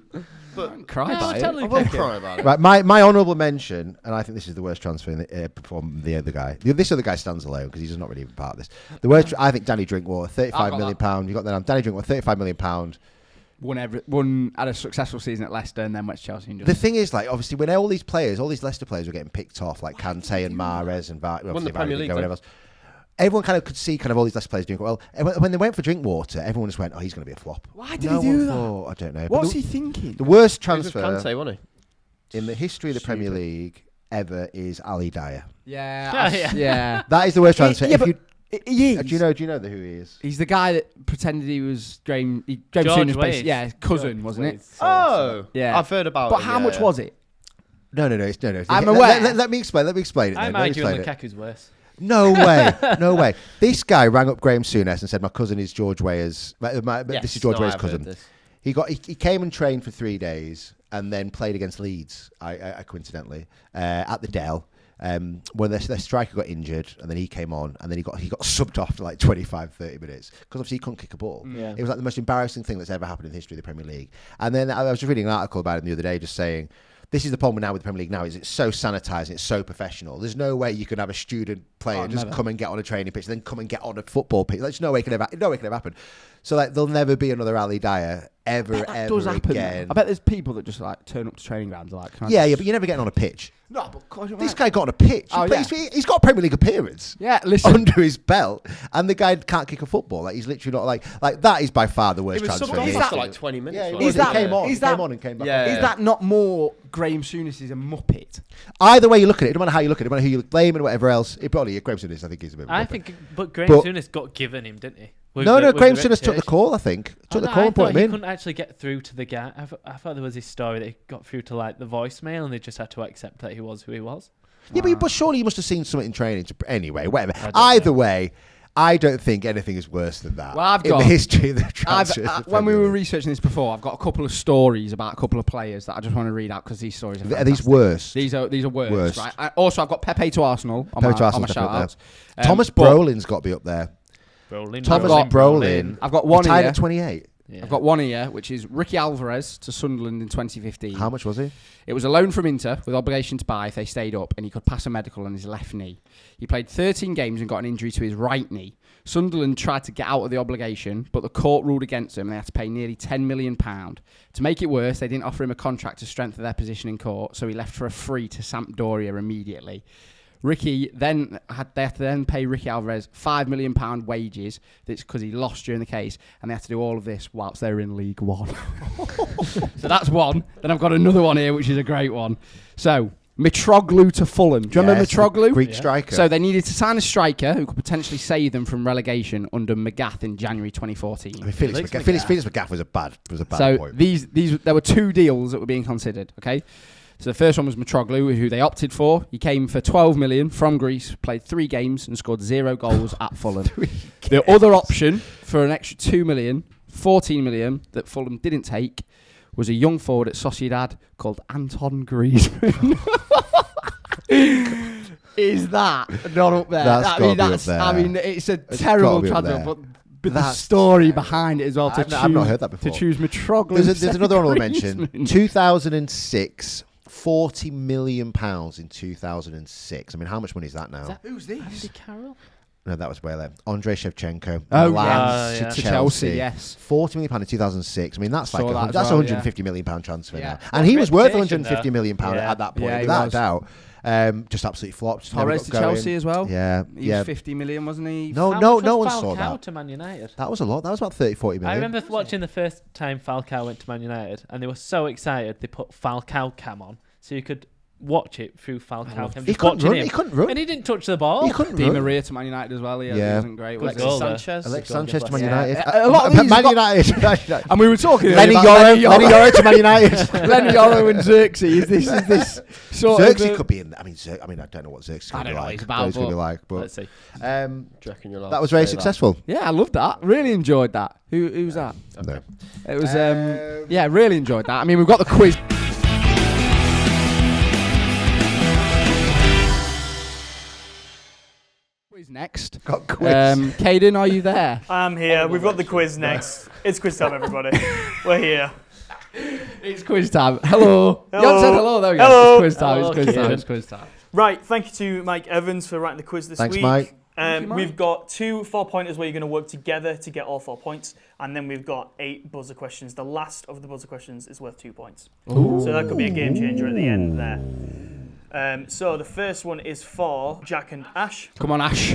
But Cry about it. tell I won't Lukaku. cry about it. Right, my honourable mention, and I think this is the worst transfer from the other guy. This other guy stands alone because he's not really even part of this. The worst, I think, Danny Drinkwater, £35 million. You got that on Danny Drinkwater, £35 million. Won had a successful season at Leicester and then went to Chelsea. And The thing is, like, obviously, when all these Leicester players were getting picked off, like Kante and Mahrez and Won the Premier League, whatever else, everyone kind of could see kind of all these Leicester players doing well. And when they went for Drinkwater, everyone just went, "Oh, he's going to be a flop." Why did he do that? I don't know. What's he thinking? The worst He was with transfer Kante, wasn't he? in the history of the Premier League ever is Ali Dyer. Yeah. That is the worst transfer. Yeah, but he is. Do you know who he is? He's the guy that pretended he was Graham George Souness' Wade. yeah, cousin, wasn't it? Oh, Yeah. I've heard about it. But how much was it? No. I'm aware. Let me explain it. I'm arguing Lukaku's worse. No way. This guy rang up Graham Souness and said, "My cousin is George Weah's. This is George Weah's cousin." He came and trained for 3 days and then played against Leeds. I coincidentally at the Dell. When their striker got injured, and then he came on, and then he got subbed off to like 25-30 minutes because obviously he couldn't kick a ball. Yeah. It was like the most embarrassing thing that's ever happened in the history of the Premier League. And then I was just reading an article about it the other day, just saying, this is the problem now with the Premier League now, is it's so sanitised and it's so professional. There's no way you can have a student player just come and get on a training pitch and then come and get on a football pitch. There's no way it can ever happen. So like there'll never be another Ali Dyer ever again. I bet there's people that just like turn up to training grounds like, but you're never getting on a pitch. No, but This guy got on a pitch. He's got a Premier League appearance. Yeah, listen. Under his belt, and the guy can't kick a football. Like he's literally not like that. Is by far the worst transfer. It was subbed off for like 20 minutes. Yeah, wasn't it? he came on and came back. Is that not more Graham Souness is a muppet? Either way you look at it, no matter how you look at it, no matter who you blame and whatever else, it probably Graham Souness I think is a bit. But Graham Souness got given him, didn't he? No, Graham Souness took the call. I think took the call and put him in. He couldn't actually get through to the guy. I thought there was this story that he got through to like the voicemail, and they just had to accept that he was who he was. Yeah, but surely you must have seen something in training. Anyway, whatever. Either way, I don't think anything is worse than that. Well, in the history of the transfer. When we were researching this before, I've got a couple of stories about a couple of players that I just want to read out because these stories are Are these worse? These are worse. Right? Also, I've got Pepe to Arsenal on my shout-outs. Thomas Brolin's got to be up there. Thomas Brolin. I've got one tied here. at 28. Yeah. I've got one here, which is Ricky Alvarez to Sunderland in 2015. How much was he? It was a loan from Inter with obligation to buy if they stayed up, and he could pass a medical on his left knee. He played 13 games and got an injury to his right knee. Sunderland tried to get out of the obligation, but the court ruled against him and they had to pay nearly £10 million. To make it worse, they didn't offer him a contract to strengthen their position in court, so he left for a free to Sampdoria immediately. They had to pay Ricky Alvarez £5 million wages. That's because he lost during the case, and they had to do all of this whilst they were in League One. So that's one. Then I've got another one here, which is a great one. So Mitroglou to Fulham. Do you remember Mitroglou? Greek striker. So they needed to sign a striker who could potentially save them from relegation under McGath in January 2014. I mean, Felix McGath was a bad so point. There were two deals that were being considered. Okay. So the first one was Mitroglou, who they opted for. He came for 12 million from Greece, played 3 games and scored 0 goals at Fulham. The other option for an extra 2 million, 14 million that Fulham didn't take was a young forward at Sociedad called Anton Griezmann. Is that not up there? That's up there. I mean, it's a terrible transfer, but the story behind it as well. I've not heard that before. To choose Mitroglou. There's another one I'll mention. 2006. £40 million in 2006. I mean, how much money is that now? Who's this? Andy Carroll? No, that was way later. Andrei Shevchenko. Oh, Milan yes. To Chelsea, yes. £40 million in 2006. I mean, that's like Saw that as that's well, £150 million transfer Yeah. now. And he was worth Reputation, £150 million at that point, Yeah, he without was. a doubt. Just absolutely flopped. Just never Torres got to going. Chelsea as well. Yeah, He was 50 million, wasn't he? No, How no much one was saw Falcao that. to Man United? That was a lot. That was about 30-40 million. I remember watching the first time Falcao went to Man United, and they were so excited they put Falcao cam on, so you could watch it through Falcao cam. He couldn't run. He couldn't run. And he didn't touch the ball. He couldn't Di run. Maria to Man United as well. He wasn't great. Good Alexis goal there. Sanchez. Alex Sanchez to Man Yeah. United. A lot of these Man got- United. And we were talking Lenny earlier about Yoro to Man United. Lenny Yoro and Xerxes. Is this sort of... Xerxes could be in. I mean, I don't know what Xerxes I could be don't know what like. he's about, What he's gonna be but- like, but Let's see. Do you reckon you're allowed that was to very say successful. Yeah, I loved that. Really enjoyed that. Who's that? No. It was, yeah, really enjoyed that. I mean, we've got the quiz. Quiz next. Got quiz. Caden, are you there? I'm here. We've got the quiz next. It's quiz time, everybody. We're here. It's quiz time. Hello. You haven't said hello, though, yet. Hello. It's quiz time. Hello, It's quiz time. Caden. It's quiz time. Right, thank you to Mike Evans for writing the quiz this Thanks, week. Mike. you, Mike. We've got 2 4-pointers where you're going to work together to get all 4 points, and then we've got 8 buzzer questions. The last of the buzzer questions is worth 2 points. Ooh. So that could be a game changer at the end there. So the first one is for Jack and Ash. Come on, Ash.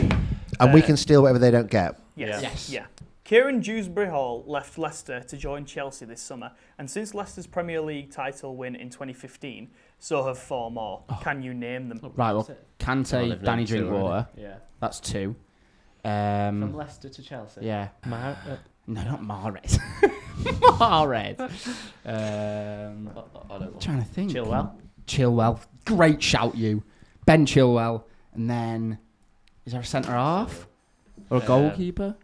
And we can steal whatever they don't get. Yes. Yeah. Kieran Dewsbury Hall left Leicester to join Chelsea this summer, and since Leicester's Premier League title win in 2015, so have 4 more. Can you name them? Right, well, Well, Kante, they've Danny named 2 Drinkwater. Yeah. That's 2. From Leicester to Chelsea. Yeah. No, No, not Mahrez. Mahrez. I don't know. Trying to think. Chilwell. Great shout, you. Ben Chilwell. And then, is there a centre half? Or a goalkeeper?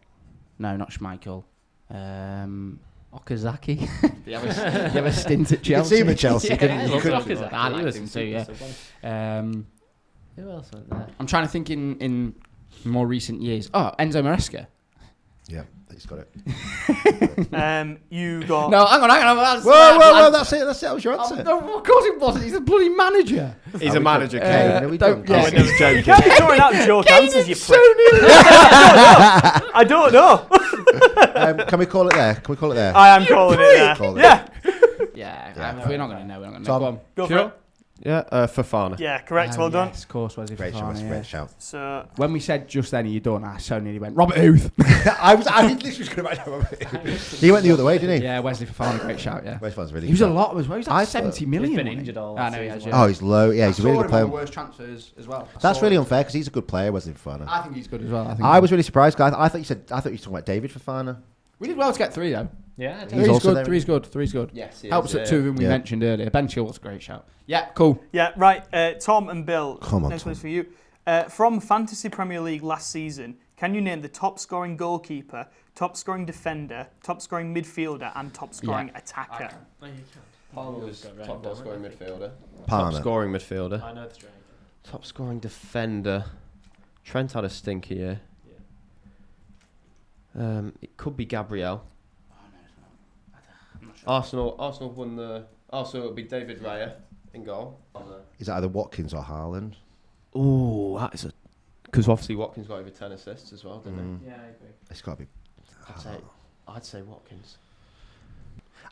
No, not Schmeichel. Okazaki. Do you have a stint at Chelsea? You can see him at Chelsea. Yeah, couldn't you? I love Couldn't- Okazaki. I liked him too, yeah. Who else went there? I'm trying to think in more recent years. Oh, Enzo Maresca. Yeah, he's got it. You got... No, hang on. That's Whoa, that's it. That was your answer. No, of course it wasn't. He's a bloody manager. He's a manager, Kane. Kane. No, we don't- don't. yeah. He's joking. You can't be throwing out joke answers, you So prick. nearly. I don't know. Can we call it there? I am calling it there. Call it. Yeah. Yeah, we're not going to know. We're not going to Tom. know. Go on. Go for Sure. it. Yeah, Fofana. Yeah, correct. Well done. Yes, of course, Wesley Great Fofana, shout. yeah. Great shout. So, When we said just then, are you done? I so nearly went Robert Huth. I literally was going to write down. He went the other way, didn't he? Yeah, Wesley Fofana, great shout. Yeah, West one's really he was good. a lot as well. He was I like thought- 70 million. He's been wasn't he? injured all I know. season, He has, yeah. Oh, he's low. Yeah, he's a really good player. Worst transfers as well. That's really unfair because he's a good player, wasn't he, Fofana? I think he's good as well. I was really surprised. Cause I thought you were talking about David Fofana. We did well to get 3 though. Yeah, He's Three's also good. there, Three's good. Three's good. Yes, Helps at 2 of them we Yeah. mentioned earlier. Ben Chilwell's a great shout. Yeah, cool. yeah, right. Tom and Bill. Come on, Next Tom. one is for you. From Fantasy Premier League last season, can you name the top scoring goalkeeper, top scoring defender, top scoring midfielder, and top scoring attacker? Palmer was top goal scoring midfielder. Palmer. Top scoring midfielder. I know the striker. Top scoring defender. Trent had a stinky year. It could be Gabriel. Arsenal won the. So it'll be David Raya in goal. Is that either Watkins or Haaland? Oh, that is a. Because obviously Watkins got over 10 assists as well, didn't Yeah, I agree. It's got to be. he? I'd say Watkins.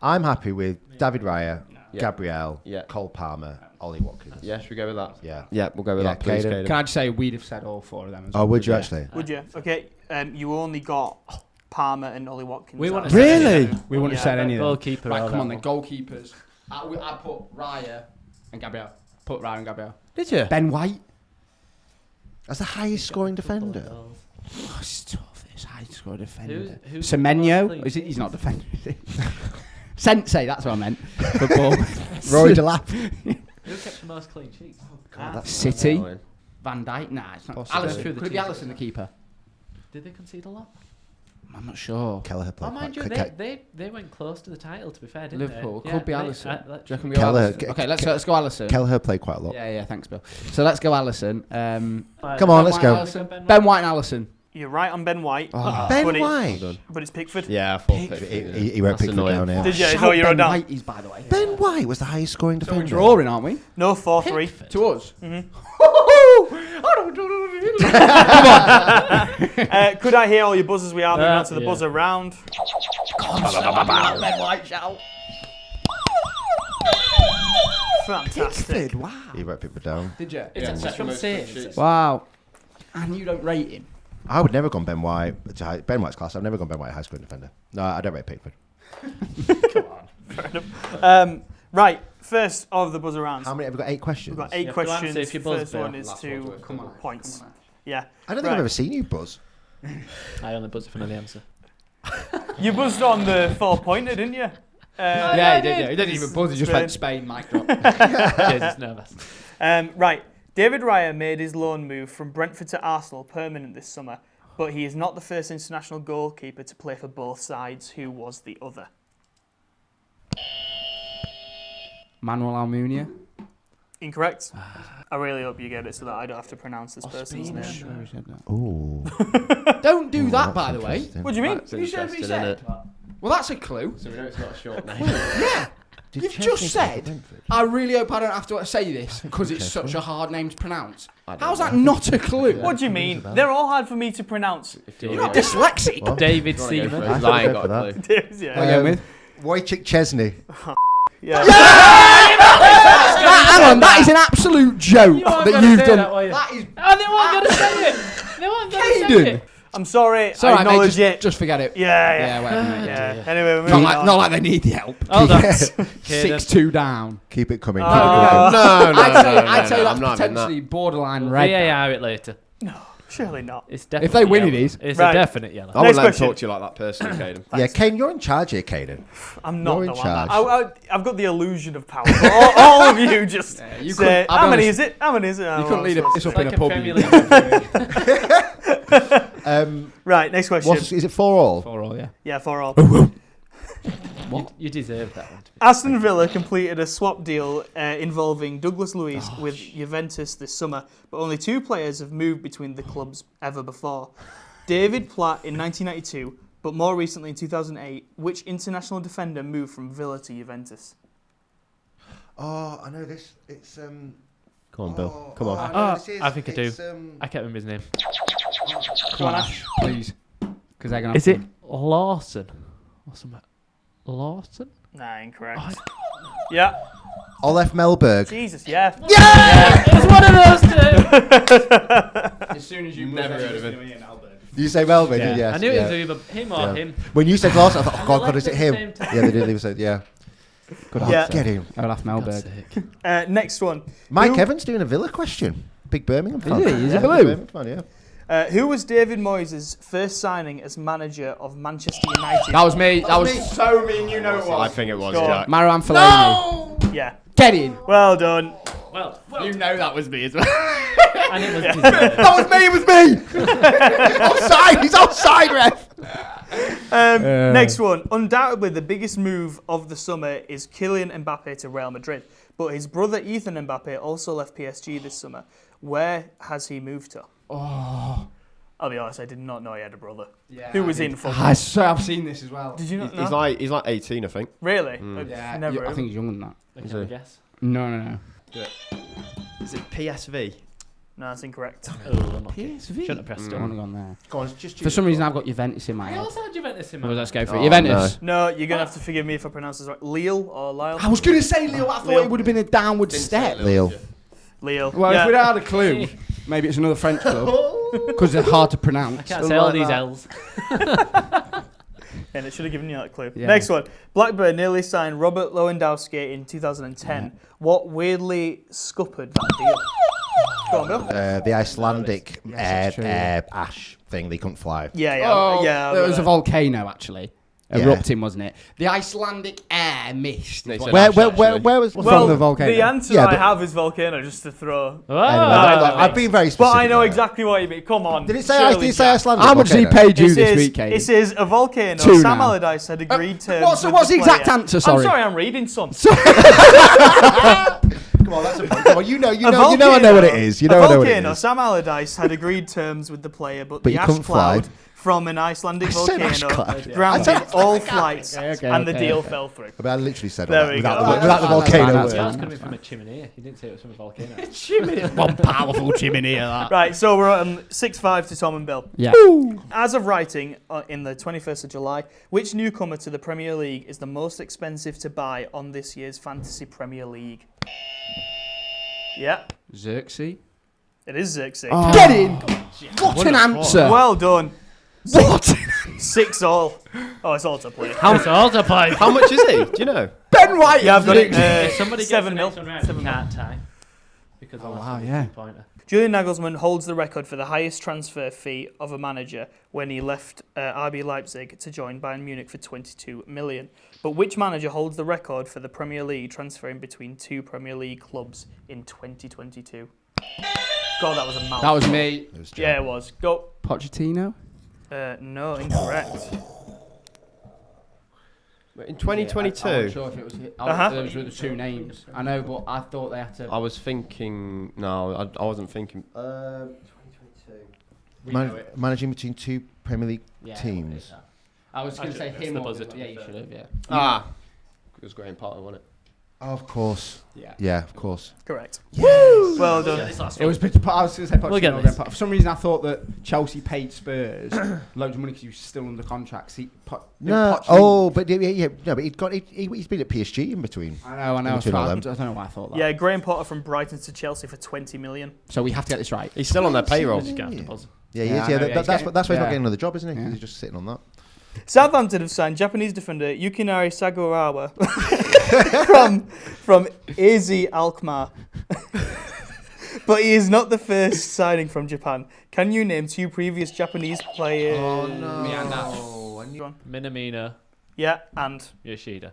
I'm happy with David Raya, Yeah. Gabriel, Yeah. Cole Palmer, Ollie Watkins. Yeah, should we go with that? Yeah. Yeah, we'll go with Yeah, that, please, Caden. Caden. Can I just say we'd have said all 4 of them as Oh, well. would you Yeah. actually? Would you? Okay. You only got Palmer and Ollie Watkins. We out. want to Really? We wouldn't have Yeah, said any of them. Goalkeeper. Right, or come that on then. one. Goalkeepers. I put Raya and Gabriel. Put Raya and Gabriel. Did you? Ben White. As the highest scoring defender. Goals. Oh, it's tough. It's high score defender. Who's Semenyo. clean Is it? He's sheets? not a defender. Is he? Sensei. That's what I meant. Football. Rory Delap. Who kept the most clean sheets? that's City. Annoying. Van Dijk. Nah, it's not. Possibly. Alisson. Through the Could it be teams. Alisson the keeper? Did they concede a lot? I'm not sure. Kelleher played Oh, mind you, quite. they went close to the title. To be fair, didn't Liverpool. they? Could be they- Alisson. Do you let's- reckon we go Kelleher- Alisson? Okay, let's go Alisson. Kelleher played quite a lot. Yeah, thanks, Bill. So let's go Alisson. Come on, let's White, go. Alisson. Ben White and Alisson. You're right on Ben White. Oh, Ben but White. But it's Pickford. Yeah, I thought He Pickford. won't That's pick annoying. down here. Did you? Shout Is what you're Ben done. White is, by the way. Ben White was the highest scoring So we're defender. drawing, aren't we? No, 4-3. To us. Mhm. Could I hear all your buzzers? We are moving on to the buzzer round. Ben White shout. Fantastic. Wow. He wrote people down. Did you? It's from Saints. Wow. And you don't rate him? I would never gone Ben White. Ben White's class. I've never gone Ben White high school defender. No, I don't rate Pickford. Come on. Fair enough. Right, first of the buzzer rounds. How many have we got? 8 questions. We've got 8 questions. if you buzz, First one Bill. is 2 points. Yeah. I don't think I've ever seen you buzz. I only buzz if I know the answer. You buzzed on the 4-pointer, didn't you? Yeah, he did. Yeah. He didn't even buzz. He just went Spain, mic drop. Jesus, nervous. Right. David Raya made his loan move from Brentford to Arsenal permanent this summer, but he is not the first international goalkeeper to play for both sides. Who was the other? Manuel Almunia. Incorrect. I really hope you get it so that I don't have to pronounce this person's name. Sure he said that. Oh. Don't do that, by the way. What do you mean? That's interesting, isn't it? Well, that's a clue. So we know it's not a short name. Yeah. You've just said, I really hope I don't have to say this because it's such a hard name to pronounce. How's that not a clue? What do you mean? They're all hard for me to pronounce. You're not dyslexic. What? David I Stevens. ain't got a clue. Yeah. Wojciech Chesney. Yeah. Hang on, that is an absolute joke that you've done. That is. Oh, they weren't going to say it. They weren't going to say Caden. it. I'm sorry. It's all I right, mate, acknowledge it. just forget it. Yeah. whatever, mate. Yeah. Anyway, we're moving on. Not like they need the help. Hold on. 6-2 down. Keep it coming. Oh, Keep it coming. No, I'd say I'm that's not having potentially borderline We'll red. VAR it later. Surely not. It's definitely If they win, yellow. it is. It's Right. a definite yellow. I wouldn't let him question. talk to you like that personally, Caden. Yeah, Kane, you're in charge here, Caden. I'm not You're in the one. charge. I've got the illusion of power. But all of you just you say, couldn't- I'll how be many honest, is it? How many is it? You couldn't lead this up It's in like a a pub. Premier League. Right, next question. Is it 4-all? 4-all, yeah. Yeah, 4-all. You deserve that one. Aston Villa completed a swap deal involving Douglas Luiz with Juventus this summer, but only 2 players have moved between the clubs ever before. David Platt in 1992, but more recently in 2008, which international defender moved from Villa to Juventus? Oh, I know this. It's Come on, Bill. Come on. I think I do. I can't remember his name. Come on, Ash. Please. Because they're going to Is it Lawson? Or something? Lawson? Nah, incorrect. Yeah. Olaf Melberg. Jesus, yeah. It's one of those two. As soon as you Never heard of it. You say Melberg, did you? Yes. I knew yeah. it was either him or him. When you said Lawson, I thought, oh, God, is it At the him? same time. Yeah, they did. They said, yeah. Good Yeah. answer. Get him. Olaf Melberg. Next one. Mike Who- Evans doing a Villa question. Big Birmingham fan. Is he? Is he Yeah, blue? big Birmingham fan, yeah. Who was David Moyes' first signing as manager of Manchester United? That was me. That was so mean, you know I think it was, Go on. Jack. Marouane Fellaini. Yeah. Get in. Well done. Well, You know that was me as well. and it was deserved. That was me, it was me! Offside! He's offside, ref! Next one. Undoubtedly, the biggest move of the summer is Kylian Mbappe to Real Madrid. But his brother Ethan Mbappe also left PSG this summer. Where has he moved to? Oh. I'll be honest, I did not know he had a brother. Who was in football. I've seen this as well. Did you not know? He's like 18, I think. Really? Yeah, Never I think he's younger than that. Can I guess? No. Is it PSV? No, that's incorrect. Oh, unlucky. PSV. Shouldn't have pressed I it. wouldn't have gone there. Go on, just For some reason, I've got Juventus in my I head. also had Juventus in my Well, let's mind. go for it. Oh, Juventus. No, you're going to have to forgive me if I pronounce this right. Lille or Lyle? I was going to say Leo. I thought Leo. it would have been a downward step. Leo. Lille. Well, yeah. if we'd had a clue, maybe it's another French club because they're hard to pronounce. I can't say all these L's. And it should have given you that clue. Yeah. Next one. Blackburn nearly signed Robert Lewandowski in 2010. What weirdly scuppered that deal? Go on, Bill. The Icelandic Yes, it's true. ash thing, they couldn't fly. Yeah. Oh, yeah. there was a volcano actually Yeah. erupting, wasn't it? The Icelandic air mist. They is said what- Where was... From Well, the volcano. the answer Yeah, I but- have is volcano, just to throw. Oh, I've been very specific. But I know there. exactly what you mean. Come on. Did it say surely, Jack. Icelandic? How much did he volcano? pay you It this says, week, Katie? it says a volcano. 2 Sam now. Allardyce had agreed terms. what's with the exact player. answer, sorry? I'm sorry, I'm reading, son. Come on, that's a point. Come on, you know I know what it is. You know a I know what it volcano. is. Sam Allardyce had agreed terms with the player, but But the he ash couldn't fly. cloud from an Icelandic said volcano, Ashclad. grounded all flights, and the deal okay. fell through. I mean, I literally said There all that we without, go. without the volcano. That's word. fine. It's going to be from a chimney. You didn't say it was from a volcano. Chimney. One powerful chimney. That. Right, so we're on 6-5 to Tom and Bill. Yeah. As of writing in the 21st of July, which newcomer to the Premier League is the most expensive to buy on this year's Fantasy Premier League? Yeah, Xerxes. it is Xerxes. Oh. Get in. What an answer. Well done. What? 6-all. Oh, it's all to play. It's all to play. How much is he? Do you know? Ben White. Yeah, I've got it. If somebody gets 7 the mil. next one right, you can't tie. Because Oh, I'll wow, have to yeah. be a pointer. Julian Nagelsmann holds the record for the highest transfer fee of a manager when he left RB Leipzig to join Bayern Munich for 22 million. But which manager holds the record for the Premier League transferring between two Premier League clubs in 2022? God, that was a mouthful. That was me. It was Joe. Yeah, it was. Go. Pochettino. No, incorrect. In I 2022, wasn't sure if it was. Uh-huh. Those were the two names. I know, but I thought they had to. I was thinking. No, I wasn't thinking. 2022. We know it. Managing between two Premier League Yeah, teams. I was going to say It's him the or buzzer, to be yeah, you fair. should have. Yeah. It was Graham Potter, wasn't it? Oh, of course. Yeah. Yeah, of course. Correct. Woo! Well Yeah, done. this last It one. was. I was going to say Pochettino. We'll get or this. Graham Potter. For some reason, I thought that Chelsea paid Spurs loads of money because he was still under contract. See, No. Oh, but yeah. No, but he's been at PSG in between. I know. In I between all them. don't know why I thought that. Yeah, Graham Potter from Brighton to Chelsea for 20 million. So we have to get this right. He's still on their payroll. Just get off the buzzer. Yeah, he Yeah, is. I Yeah, know, yeah, he's that's why he's getting- not getting another job, isn't he? 'Cause Yeah. he's just sitting on that. Southampton have signed Japanese defender Yukinari Sagurawa from AZ Alkmaar. But he is not the first signing from Japan. Can you name two previous Japanese players? Oh no! Miyanda. Go on. Minamino, Yeah, and Yoshida.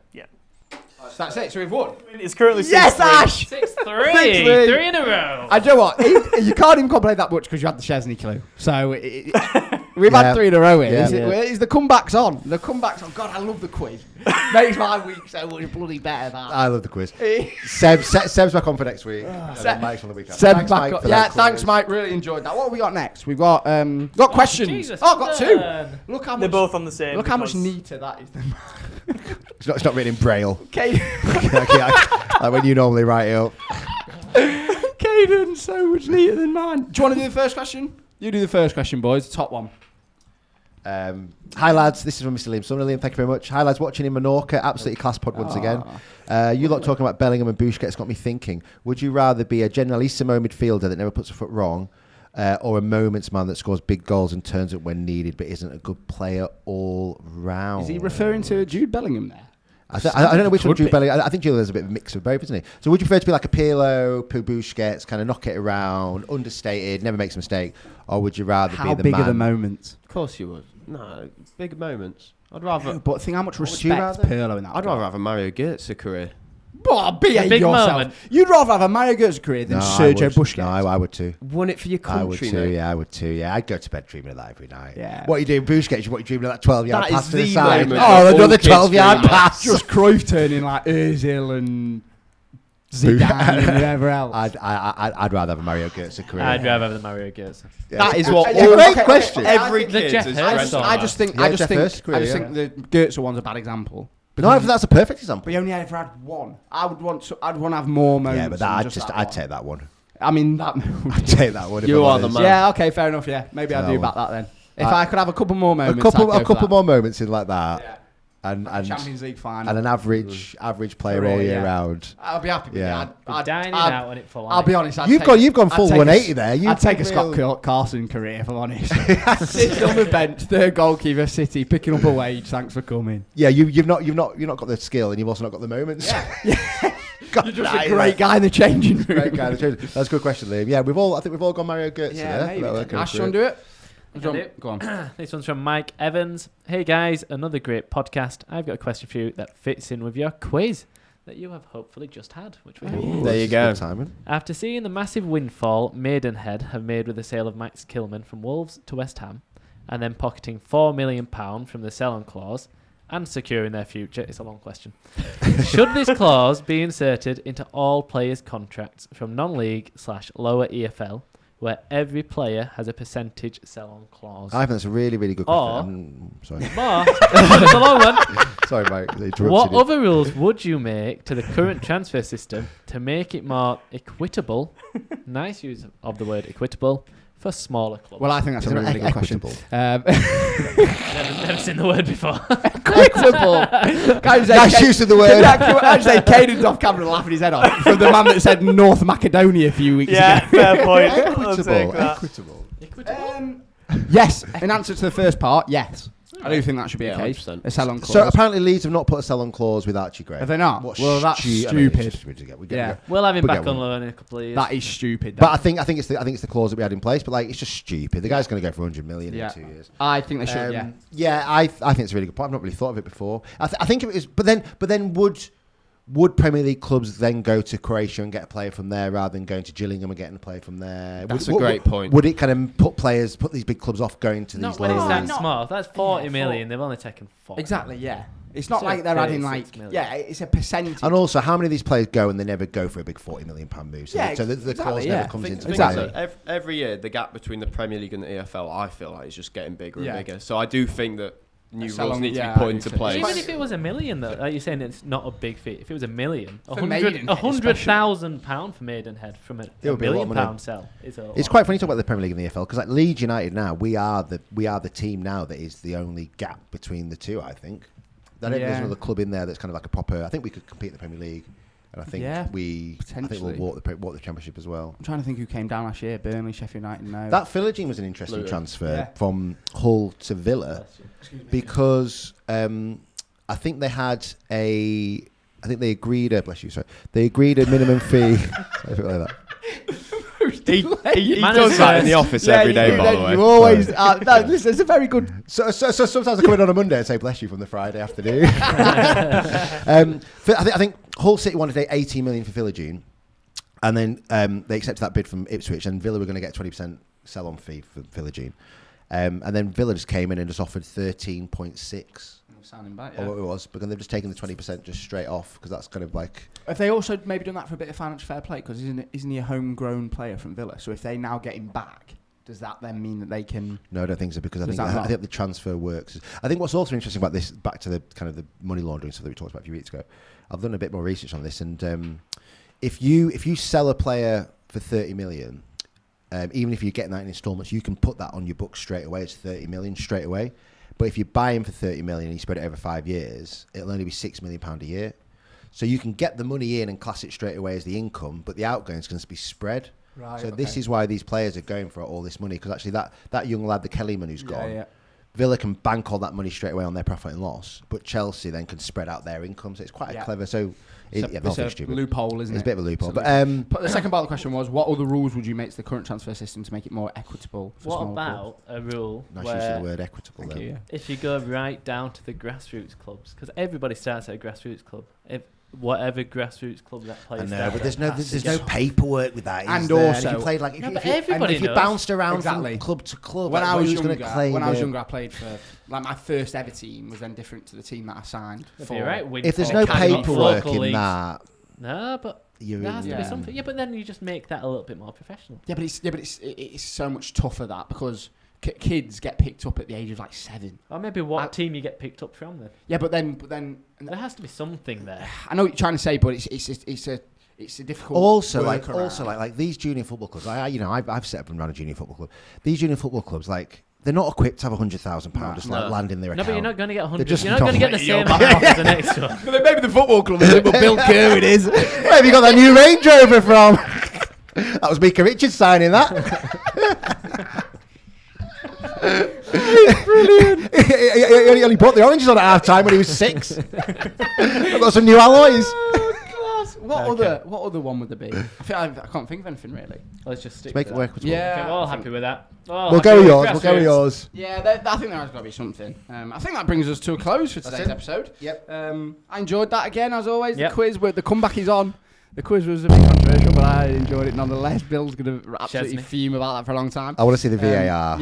That's it. So we've won. it's currently 6-3. Yes, Ash. 6-3. 6-3. 3 in a row. I know what you can't even complain that much because you had the Chesney clue. So we've Yeah. had 3 in a row here. Yeah. Is the comebacks on? The comebacks on. God, I love the quiz. Makes my week so much bloody better. That. I love the quiz. Seb's back on for next week. And then Mike's on the week after. Seb Thanks, back Mike, up. for Yeah, that thanks, quiz. Mike. Really enjoyed that. What have we got next? We've got questions. Jesus, got 2. man. Look how They're much. both on the same. Look how much because- neater that is. Than It's not written in Braille. Okay. Like when you normally write it up. Caden, so much neater than mine. Do you want to do the first question? You do the first question, boys. The top one. Hi lads, this is from Mr. Liam Sumner. Liam, thank you very much. Hi lads, watching in Menorca, absolutely class pod once again. You lot talking about Bellingham and Busquets got me thinking. Would you rather be a generalissimo midfielder that never puts a foot wrong, or a moments man that scores big goals and turns up when needed but isn't a good player all round? Is he referring to Jude Bellingham there? I don't know which one Could Jude be. Bellingham. I think Jude has a bit of a mix of both, isn't he? So would you prefer to be like a Pirlo, Busquets, kind of knock it around, understated, never makes a mistake, or would you rather How be the big man? are the moments? Of course you would. No, big moments. I'd rather. But think how much What would you respect rather? Pirlo in that. I'd rather have a Mario Götze career. Behave big yourself. moment. You'd rather have a Mario Götze career than No, Sergio I would. Busquets. No, I would too. Won it for your I would country, too. mate. Yeah, I would too. Yeah, I'd go to bed dreaming of that every night. Yeah. What are you doing, Busquets? What are you dreaming of that 12-yard That pass is to the the side? moment Oh, that another all kids 12-yard dream of. pass. Just Cruyff turning like Ozil and Zidane and whoever else. I'd rather have a Mario Götze career. I'd rather have the Mario Götze. Yeah. That is what It's a all great question. every The kid Jeff has Hurst dreamt one. of. I just think Yeah, Jeff Hurst career, think the Goetze one's a bad example. No, that's a perfect example. We only ever had one. I'd want to have more moments. Yeah, but than I'd just that one. take that one. I mean that. I'd take that one. if You I'm are the honest. man. Yeah, okay, fair enough. Yeah, maybe I'll So, do back that then. If I could have a couple more A moments, couple I'd go for that. more moments in like that, Yeah. and Champions League final. and an average player For all, all year yeah. round. I'll be happy with Yeah. that. I'd dining out on it for life. I'll be honest. You've gone full 180 there. I'd take a Scott Carson career if I'm honest. Sitting on the bench, third goalkeeper, City, picking up a wage. Thanks for coming. Yeah, you've not got the skill, and you've also not got the moments. God, You're just that a is great guy in the changing room. Great guy. That's a good question, Liam. Yeah, I think we've all gone Mario Götze Yeah, there. maybe. That kind of Ash, you want career. to do it? I can do it. Go on. This one's from Mike Evans. Hey guys, another great podcast. I've got a question for you that fits in with your quiz that you have hopefully just had, which we hope. There you go. Simon. After seeing the massive windfall Maidenhead have made with the sale of Max Kilman from Wolves to West Ham, and then pocketing £4 million from the sell-on clause and securing their future, it's a long question. Should this clause be inserted into all players' contracts from non-league / lower EFL where every player has a percentage sell-on clause. I think that's a really, really good question. Sorry. It's a long one. Sorry, mate. What other rules would you make to the current transfer system to make it more equitable? Nice use of the word equitable. For smaller clubs. Well, I think that's a really good question. Never seen the word before. Equitable. Nice use of the word. I just say Caden's off camera laughing his head off from the man that said North Macedonia a few weeks ago. Yeah, fair point. Equitable. Yes, in answer to the first part, yes. I do think that should be a case. 100%. A sell-on clause. So apparently Leeds have not put a sell-on clause with Archie Gray. Have they not? Well, that's stupid. We'll have him back on loan in a couple of years. That is stupid. But I think it's the clause that we had in place. But like, it's just stupid. The guy's going to go for 100 million in 2 years. I think they should. I think it's a really good point. I've not really thought of it before. I think it is. But then would Premier League clubs then go to Croatia and get a player from there rather than going to Gillingham and getting a player from there? That's a great point. Would it kind of put these big clubs off going to these when it's levels? that small. That's 40 million. They've only taken 4. Exactly, yeah. It's not like they're adding it's a percentage. And also, how many of these players go and they never go for a big £40 million move? So, the clause never comes into play. Every year, the gap between the Premier League and the EFL, I feel like, is just getting bigger and bigger. So I do think that new rules need to be put into place. Even if it was $1 million, though, like you're saying, it's not a big fee. If it was $1 million, £100,000 for Maidenhead from a £1 million sell is a lot. It's quite funny to talk about the Premier League and the EFL because like Leeds United now, we are the team now that is the only gap between the two. I think. There's another club in there that's kind of like a proper. I think we could compete in the Premier League, and I think we'll walk the Championship as well. I'm trying to think who came down last year. Burnley, Sheffield United. No, that Philogene was an interesting transfer from Hull to Villa because I think they had a. I think they agreed. They agreed a minimum fee. Something like that. He does that in the office every day, by the way. You always... listen, it's a very good... So sometimes I come in on a Monday and say, bless you, from the Friday afternoon. I think Hull City wanted 18 million for Philogene, and then they accepted that bid from Ipswich, and Villa were going to get 20% sell-on fee for Philogene. And then Villa just came in and just offered 13.6. Sounding back, or what it was, but then they've just taken the 20% just straight off because that's kind of like. Have they also maybe done that for a bit of financial fair play? Because isn't he a homegrown player from Villa? So if they now get him back, does that then mean that they can? No, I don't think so because I think the transfer works. I think what's also interesting about this, back to the kind of the money laundering stuff that we talked about a few weeks ago. I've done a bit more research on this, and if you sell a player for 30 million, even if you're getting that in instalments, you can put that on your books straight away. It's 30 million straight away. But if you buy him for 30 million and you spread it over 5 years, it'll only be £6 million a year. So you can get the money in and class it straight away as the income, but the outgoing is going to be spread. Right, so this is why these players are going for all this money, because actually that young lad, the Kellyman who's gone, Villa can bank all that money straight away on their profit and loss, but Chelsea then can spread out their income. So it's quite a clever. So it's a loophole, isn't it? It's a bit of a loophole. But the second part of the question was, what other rules would you make to the current transfer system to make it more equitable? What about a rule nice where use of the word equitable then. If you go right down to the grassroots clubs, because everybody starts at a grassroots club. Whatever grassroots club that plays. I know, but there's no paperwork with that. And also, if you played like if you bounced around from club to club. When I was younger, I played for like my first ever team was then different to the team that I signed. If there's no paperwork in that, no, but there has to be something. Yeah, but then you just make that a little bit more professional. Yeah, but it's so much tougher that because kids get picked up at the age of like 7. Or maybe what team you get picked up from then. Yeah, but then there has to be something there. I know what you're trying to say, but it's a difficult. Also, like these junior football clubs. I've set up and run a junior football club. These junior football clubs, like, they're not equipped to have £100,000 just like land in their account. No, but you're not going to get 100. You're not going to get the same amount as the next one. Maybe the football club is, but Bill Kerwin is. Where have you got that new Range Rover from? That was Mika Richards signing that. Brilliant. He only bought the oranges on at half time when he was 6. I've got some new alloys. What other one would there be? I can't think of anything really. Let's just stick make it work. Yeah, okay, we're all happy with that. We'll go with yours. Yeah, I think there has got to be something. I think that brings us to a close for today's episode. Yep. I enjoyed that again as always. The quiz, the comeback is on. The quiz was a bit controversial, but I enjoyed it nonetheless. Bill's going to absolutely fume about that for a long time. I want to see the VAR.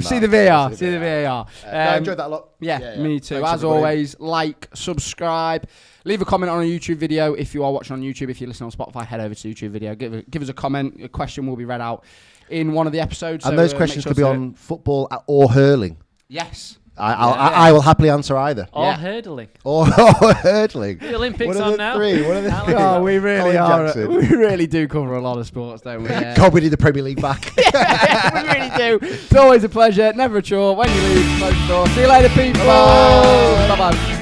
See the VAR. See the VAR. I enjoyed that a lot. Yeah, me too. As always, like, subscribe. Leave a comment on a YouTube video if you are watching on YouTube. If you're listening on Spotify, head over to YouTube video. Give us a comment. A question will be read out in one of the episodes. And those questions could be on football or hurling. Yes. I will happily answer either. Or hurdling. Or hurdling. The Olympics on now. One of the three. Oh, we really are. We really do cover a lot of sports, don't we? God, we need the Premier League back. We really do. It's always a pleasure. Never a chore. When you leave, close the door. See you later, people. Bye. Bye-bye.